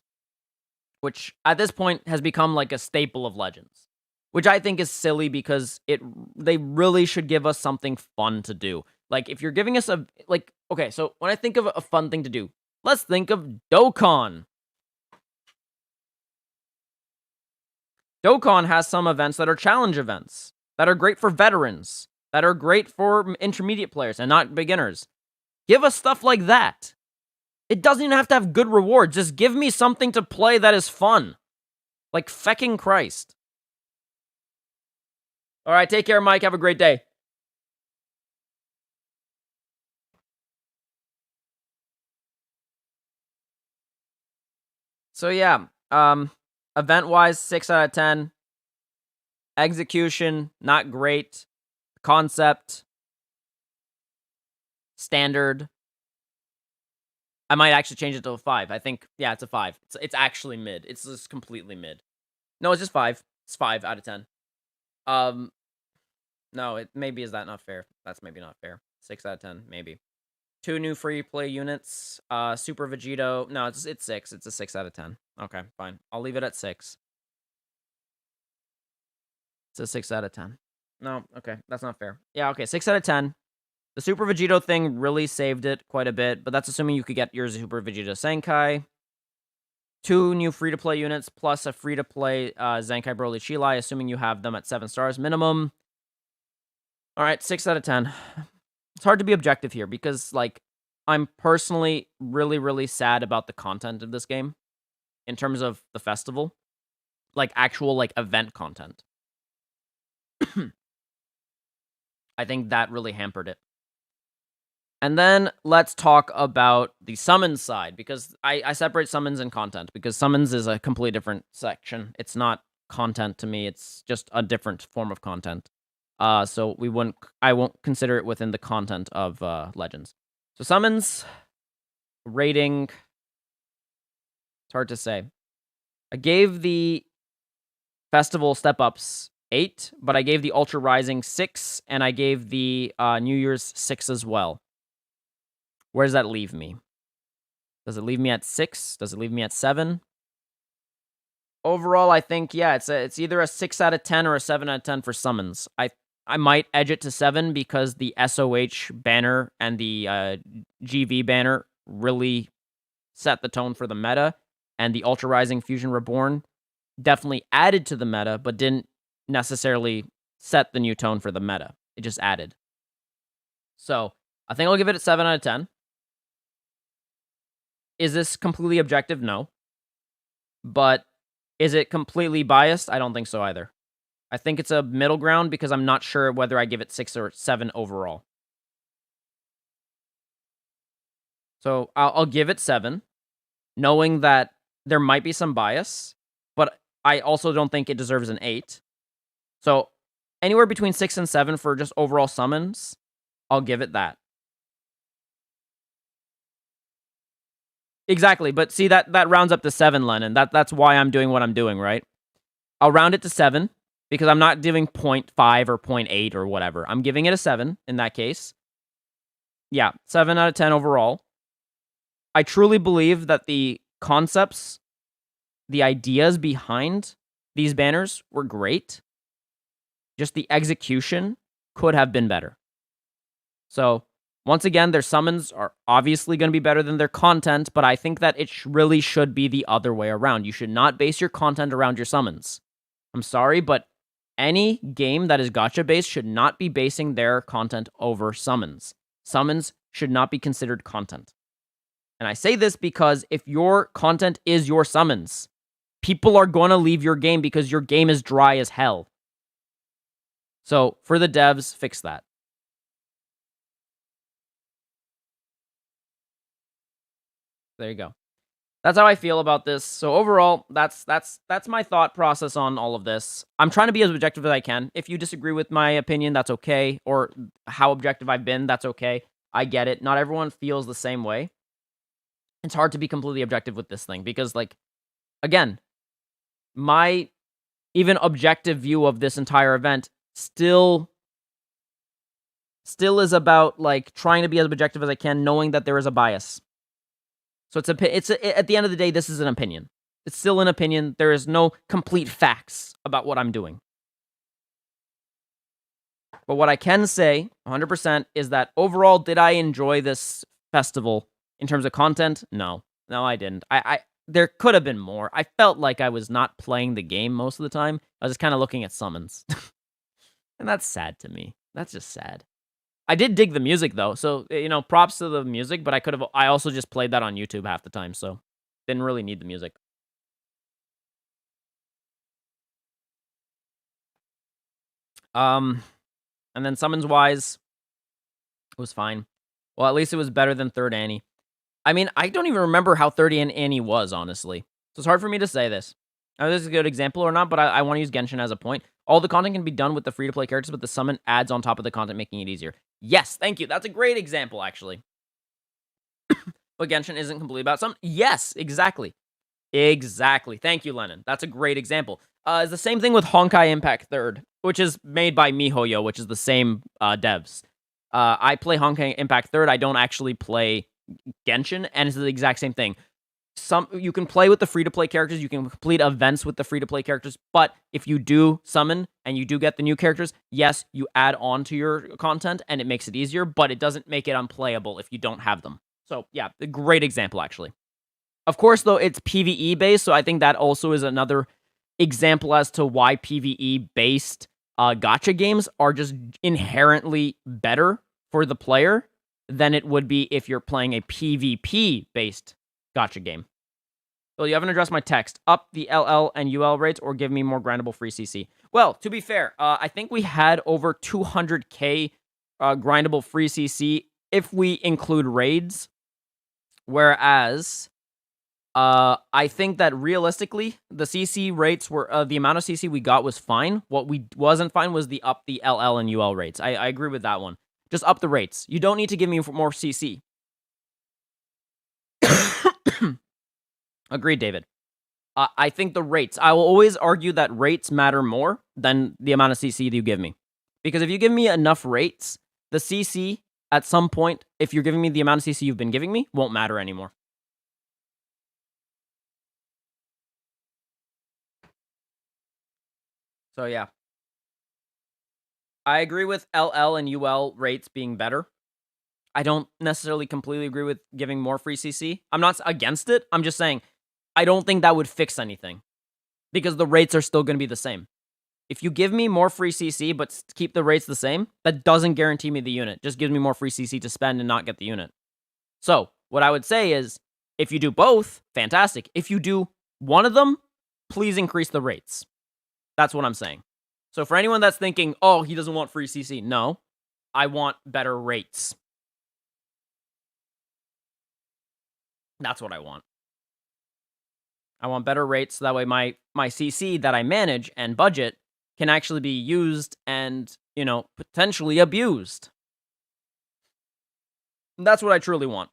Which, at this point, has become like a staple of Legends. Which I think is silly, because they really should give us something fun to do. Like, if you're giving us okay, so when I think of a fun thing to do, let's think of Dokkan. Dokkan has some events that are challenge events, that are great for veterans, that are great for intermediate players and not beginners. Give us stuff like that. It doesn't even have to have good rewards. Just give me something to play that is fun. Like fecking Christ. All right, take care, Mike. Have a great day. So yeah, event-wise, 6 out of 10. Execution, not great. Concept, standard. I might actually change it to a 5. I think, yeah, it's a 5. It's actually mid. It's just completely mid. No, it's just 5. It's 5 out of 10. No, it maybe is that not fair. That's maybe not fair. 6 out of 10, maybe. 2 new free play units. Super Vegito. No, it's 6. It's a 6 out of 10. Okay, fine. I'll leave it at 6. It's a 6 out of 10. No, okay, that's not fair. Yeah, okay, 6 out of 10. The Super Vegito thing really saved it quite a bit, but that's assuming you could get your Super Vegito Zenkai. 2 new free-to-play units, plus a free-to-play Zenkai Broly Chilai, assuming you have them at 7 stars minimum. Alright, 6 out of 10. It's hard to be objective here, because, like, I'm personally really, really sad about the content of this game in terms of the festival, like actual like event content. I think that really hampered it. And then let's talk about the summons side, because I separate summons and content, because summons is a completely different section. It's not content to me. It's just a different form of content. So I won't consider it within the content of Legends. So summons rating, it's hard to say. I gave the festival step ups 8, but I gave the Ultra Rising 6, and I gave the New Year's 6 as well. Where does that leave me? Does it leave me at 6? Does it leave me at 7? Overall, I think, yeah, it's either a 6 out of 10 or a 7 out of 10 for summons. I might edge it to 7 because the SOH banner and the GV banner really set the tone for the meta, and the Ultra Rising Fusion Reborn definitely added to the meta, but didn't necessarily set the new tone for the meta. It just added. So, I think I'll give it a 7 out of 10. Is this completely objective? No. But is it completely biased? I don't think so either. I think it's a middle ground because I'm not sure whether I give it 6 or 7 overall. So I'll give it 7, knowing that there might be some bias, but I also don't think it deserves an 8. So anywhere between 6 and 7 for just overall summons, I'll give it that. Exactly, but see, that rounds up to 7, Lennon. That's why I'm doing what I'm doing, right? I'll round it to 7, because I'm not giving 0.5 or 0.8 or whatever. I'm giving it a 7 in that case. Yeah, 7 out of 10 overall. I truly believe that the concepts, the ideas behind these banners were great. Just the execution could have been better. So, once again, their summons are obviously going to be better than their content, but I think that it really should be the other way around. You should not base your content around your summons. I'm sorry, but any game that is gacha-based should not be basing their content over summons. Summons should not be considered content. And I say this because if your content is your summons, people are going to leave your game because your game is dry as hell. So, for the devs, fix that. There you go. That's how I feel about this. So overall, that's my thought process on all of this. I'm trying to be as objective as I can. If you disagree with my opinion, that's okay. Or how objective I've been, that's okay. I get it. Not everyone feels the same way. It's hard to be completely objective with this thing because, like, again, my even objective view of this entire event still is about, like, trying to be as objective as I can, knowing that there is a bias. So it's at the end of the day, this is an opinion. It's still an opinion. There is no complete facts about what I'm doing. But what I can say 100% is that overall, did I enjoy this festival in terms of content? No. No, I didn't. There could have been more. I felt like I was not playing the game most of the time. I was just kind of looking at summons. And that's sad to me. That's just sad. I did dig the music though, so props to the music. But I also just played that on YouTube half the time, so didn't really need the music. And then summons wise, it was fine. Well, at least it was better than Third Annie. I mean, I don't even remember how Third Annie was, honestly. So it's hard for me to say this. Now, this is a good example or not, but I want to use Genshin as a point. All the content can be done with the free-to-play characters, but the summon adds on top of the content, making it easier. Yes, thank you. That's a great example, actually. But Genshin isn't completely about summon. Yes, exactly. Exactly. Thank you, Lennon. That's a great example. It's the same thing with Honkai Impact 3rd, which is made by MiHoYo, which is the same devs. I play Honkai Impact 3rd. I don't actually play Genshin, and it's the exact same thing. You can play with the free-to-play characters, you can complete events with the free-to-play characters, but if you do summon and you do get the new characters, yes, you add on to your content and it makes it easier, but it doesn't make it unplayable if you don't have them. So yeah, a great example actually. Of course, though, it's PvE based, so I think that also is another example as to why PvE based gacha games are just inherently better for the player than it would be if you're playing a PvP-based gacha game. Well, you haven't addressed my text. Up the LL and UL rates or give me more grindable free CC. Well, to be fair, I think we had over 200k grindable free CC if we include raids. Whereas, I think that realistically, the CC rates were, the amount of CC we got was fine. What we wasn't fine was the up the LL and UL rates. I agree with that one. Just up the rates. You don't need to give me more CC. Agreed, David. I think the rates. I will always argue that rates matter more than the amount of CC that you give me. Because if you give me enough rates, the CC at some point, if you're giving me the amount of CC you've been giving me, won't matter anymore. So yeah. I agree with LL and UL rates being better. I don't necessarily completely agree with giving more free CC. I'm not against it. I'm just saying I don't think that would fix anything because the rates are still going to be the same. If you give me more free CC but keep the rates the same, that doesn't guarantee me the unit. Just gives me more free CC to spend and not get the unit. So what I would say is if you do both, fantastic. If you do one of them, please increase the rates. That's what I'm saying. So for anyone that's thinking, oh, he doesn't want free CC, no, I want better rates. That's what I want. I want better rates so that way my CC that I manage and budget can actually be used and, you know, potentially abused. That's what I truly want.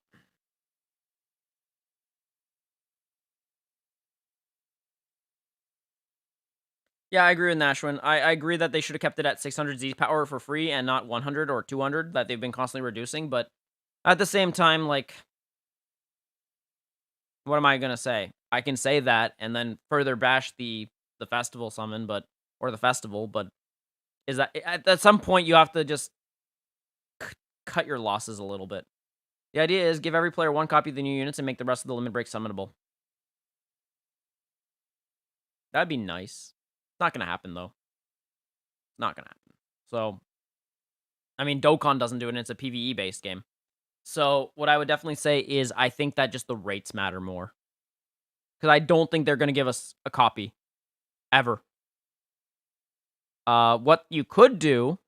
Yeah, I agree with Nashwin. I agree that they should have kept it at 600 Z power for free and not 100 or 200 that they've been constantly reducing. But at the same time, like, what am I gonna say? I can say that and then further bash the festival summon, but or the festival. But is that at some point you have to just cut your losses a little bit? The idea is give every player one copy of the new units and make the rest of the limit break summonable. That'd be nice. Not gonna happen though. Not gonna happen. So, I mean, Dokkan doesn't do it, and it's a PvE based game. So, what I would definitely say is I think that just the rates matter more. Because I don't think they're gonna give us a copy. Ever. What you could do.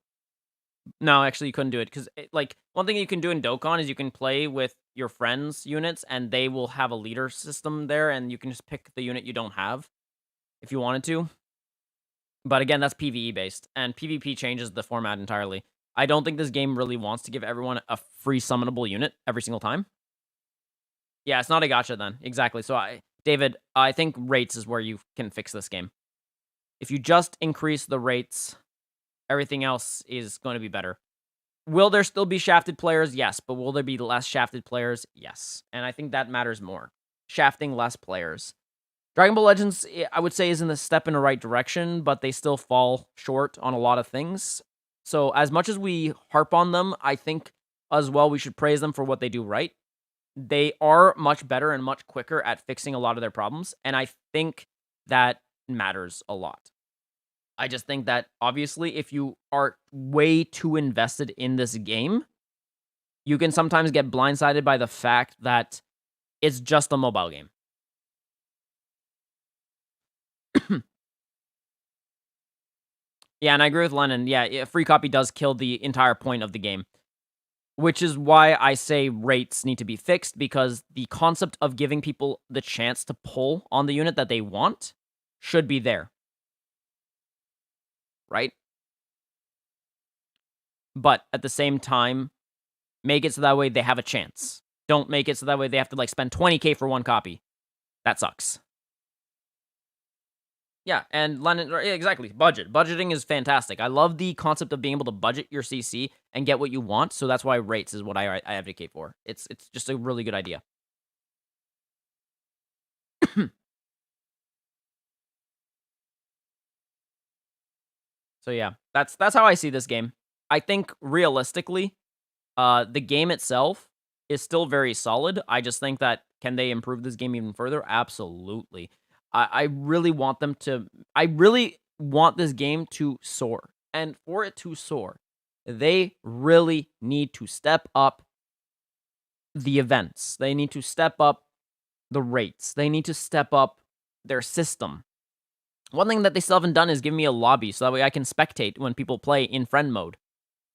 No, actually, you couldn't do it. Because, like, one thing you can do in Dokkan is you can play with your friends' units, and they will have a leader system there, and you can just pick the unit you don't have if you wanted to. But again, that's PvE based, and PvP changes the format entirely. I don't think this game really wants to give everyone a free summonable unit every single time. Yeah, it's not a gacha then. Exactly. So, David, I think rates is where you can fix this game. If you just increase the rates, everything else is going to be better. Will there still be shafted players? Yes. But will there be less shafted players? Yes. And I think that matters more. Shafting less players. Dragon Ball Legends, I would say, is in the step in the right direction, but they still fall short on a lot of things. So as much as we harp on them, I think as well we should praise them for what they do right. They are much better and much quicker at fixing a lot of their problems, and I think that matters a lot. I just think that, obviously, if you are way too invested in this game, you can sometimes get blindsided by the fact that it's just a mobile game. Yeah, and I agree with Lennon. Yeah, a free copy does kill the entire point of the game. Which is why I say rates need to be fixed, because the concept of giving people the chance to pull on the unit that they want should be there. Right? But at the same time, make it so that way they have a chance. Don't make it so that way they have to like spend 20k for one copy. That sucks. Yeah, and Lennon, exactly. Budgeting is fantastic. I love the concept of being able to budget your CC and get what you want. So that's why rates is what I advocate for. It's just a really good idea. So yeah, that's how I see this game. I think realistically, the game itself is still very solid. I just think that can they improve this game even further? Absolutely. I really want them to. I really want this game to soar, and for it to soar, they really need to step up the events. They need to step up the rates. They need to step up their system. One thing that they still haven't done is give me a lobby so that way I can spectate when people play in friend mode.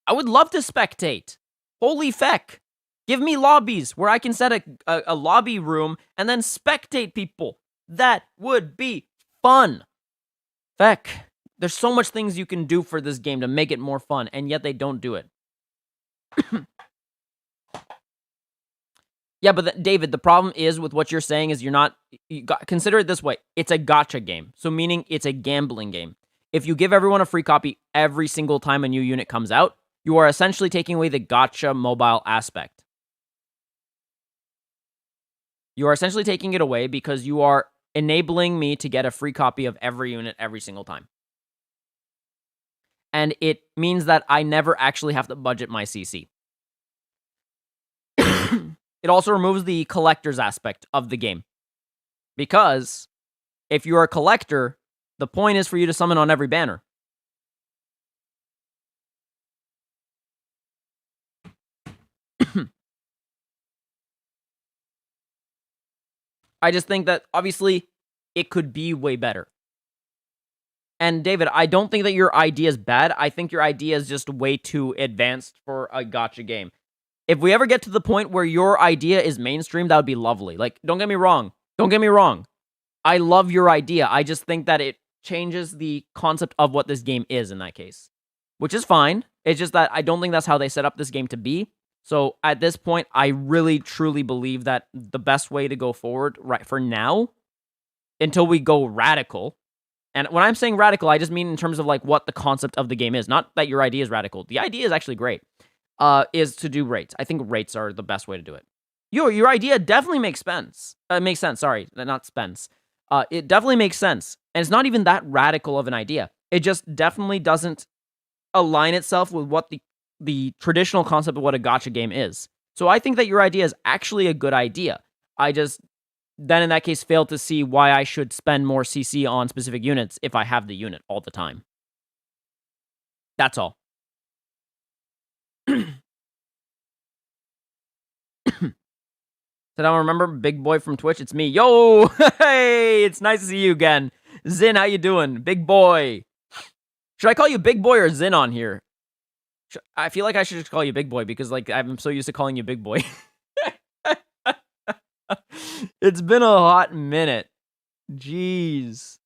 I would love to spectate. Holy feck. Give me lobbies where I can set a lobby room and then spectate people. That would be fun. Feck. There's so much things you can do for this game to make it more fun, and yet they don't do it. Yeah, but David, the problem is with what you're saying is consider it this way. It's a gacha game. So meaning it's a gambling game. If you give everyone a free copy every single time a new unit comes out, you are essentially taking away the gacha mobile aspect. You are essentially taking it away because you are enabling me to get a free copy of every unit every single time. And it means that I never actually have to budget my CC. It also removes the collector's aspect of the game. Because if you're a collector, the point is for you to summon on every banner. I just think that, obviously, it could be way better. And, David, I don't think that your idea is bad. I think your idea is just way too advanced for a gacha game. If we ever get to the point where your idea is mainstream, that would be lovely. Like, don't get me wrong. Don't get me wrong. I love your idea. I just think that it changes the concept of what this game is in that case. Which is fine. It's just that I don't think that's how they set up this game to be. So, at this point, I really, truly believe that the best way to go forward, right for now, until we go radical, and when I'm saying radical, I just mean in terms of, like, what the concept of the game is. Not that your idea is radical. The idea is actually great. Is to do rates. I think rates are the best way to do it. Your idea definitely makes sense. Makes sense. Sorry, not Spence. It definitely makes sense, and it's not even that radical of an idea. It just definitely doesn't align itself with what the traditional concept of what a gacha game is. So I think that your idea is actually a good idea. I just then in that case fail to see why I should spend more CC on specific units if I have the unit all the time. That's all. So now remember, big boy from Twitch, it's me. Yo, hey, it's nice to see you again. Zin, how you doing? Big boy. Should I call you big boy or Zin on here? I feel like I should just call you big boy because, like, I'm so used to calling you big boy. It's been a hot minute. Jeez.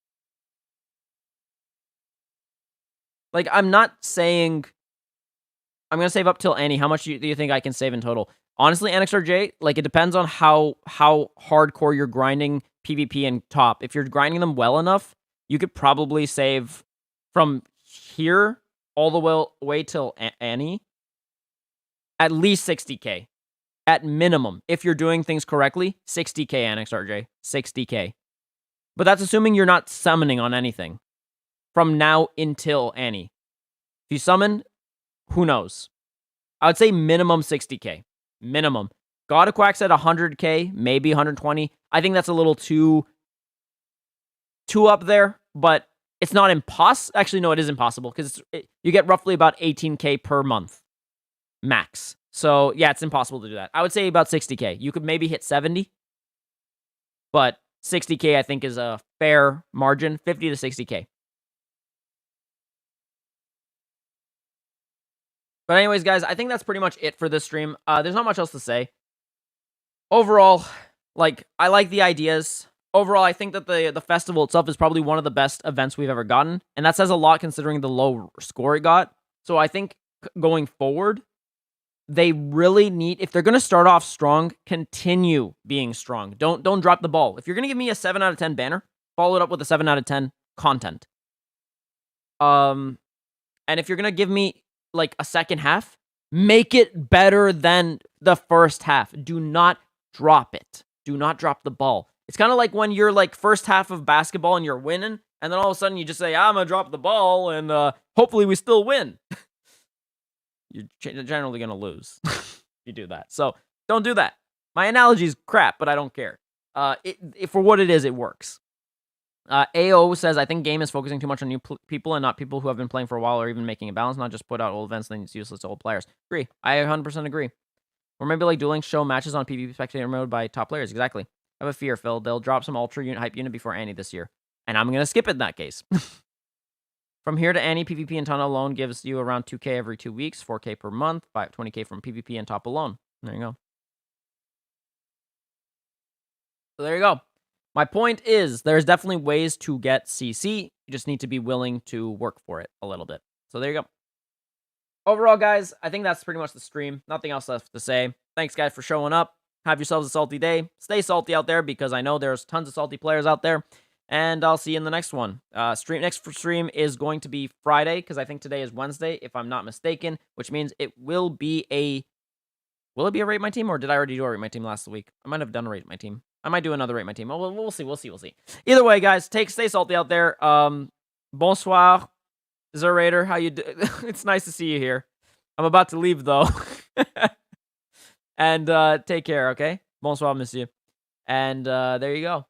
Like, I'm not saying I'm going to save up till Annie. How much do you think I can save in total? Honestly, NXRJ, like, it depends on how hardcore you're grinding PvP and top. If you're grinding them well enough, you could probably save from here all the way till Annie at least 60k. At minimum, if you're doing things correctly, 60k NXRJ. 60k. But that's assuming you're not summoning on anything from now until Annie. If you summon, who knows? I would say minimum 60k. Minimum. God of Quack's at 100k, maybe 120. I think that's a little too up there, but it's not impossible. Actually, no, it is impossible because you get roughly about 18k per month max. So, yeah, it's impossible to do that. I would say about 60k. You could maybe hit 70, but 60k I think is a fair margin, 50 to 60k. But anyways, guys, I think that's pretty much it for this stream. There's not much else to say. Overall, like, I like the ideas. Overall, I think that the festival itself is probably one of the best events we've ever gotten. And that says a lot considering the low score it got. So I think going forward, they really need, if they're going to start off strong, continue being strong. Don't drop the ball. If you're going to give me a 7 out of 10 banner, follow it up with a 7 out of 10 content. And if you're going to give me like a second half, make it better than the first half. Do not drop it. Do not drop the ball. It's kind of like when you're like first half of basketball and you're winning, and then all of a sudden you just say, I'm going to drop the ball, and hopefully we still win. You're generally going to lose if you do that. So don't do that. My analogy is crap, but I don't care. For what it is, it works. AO says, I think game is focusing too much on new people and not people who have been playing for a while or even making a balance, not just put out old events, then it's useless to old players. Agree. I 100% agree. Or maybe like dueling show matches on PvP spectator mode by top players. Exactly. I have a fear, Phil. They'll drop some ultra unit hype unit before Annie this year. And I'm going to skip it in that case. From here to Annie, PvP and tunnel alone gives you around 2k every 2 weeks, 4k per month, 20k from PvP and top alone. There you go. So there you go. My point is, there's definitely ways to get CC. You just need to be willing to work for it a little bit. So there you go. Overall, guys, I think that's pretty much the stream. Nothing else left to say. Thanks, guys, for showing up. Have yourselves a salty day. Stay salty out there because I know there's tons of salty players out there. And I'll see you in the next one. Next stream is going to be Friday because I think today is Wednesday, if I'm not mistaken, which means it will be a... Will it be a Rate My Team, or did I already do a Rate My Team last week? I might have done a Rate My Team. I might do another Rate My Team. Oh, we'll see. Either way, guys, stay salty out there. Bonsoir, Zerator. How you do? It's nice to see you here. I'm about to leave, though. And take care, okay? Bonsoir, monsieur. And there you go.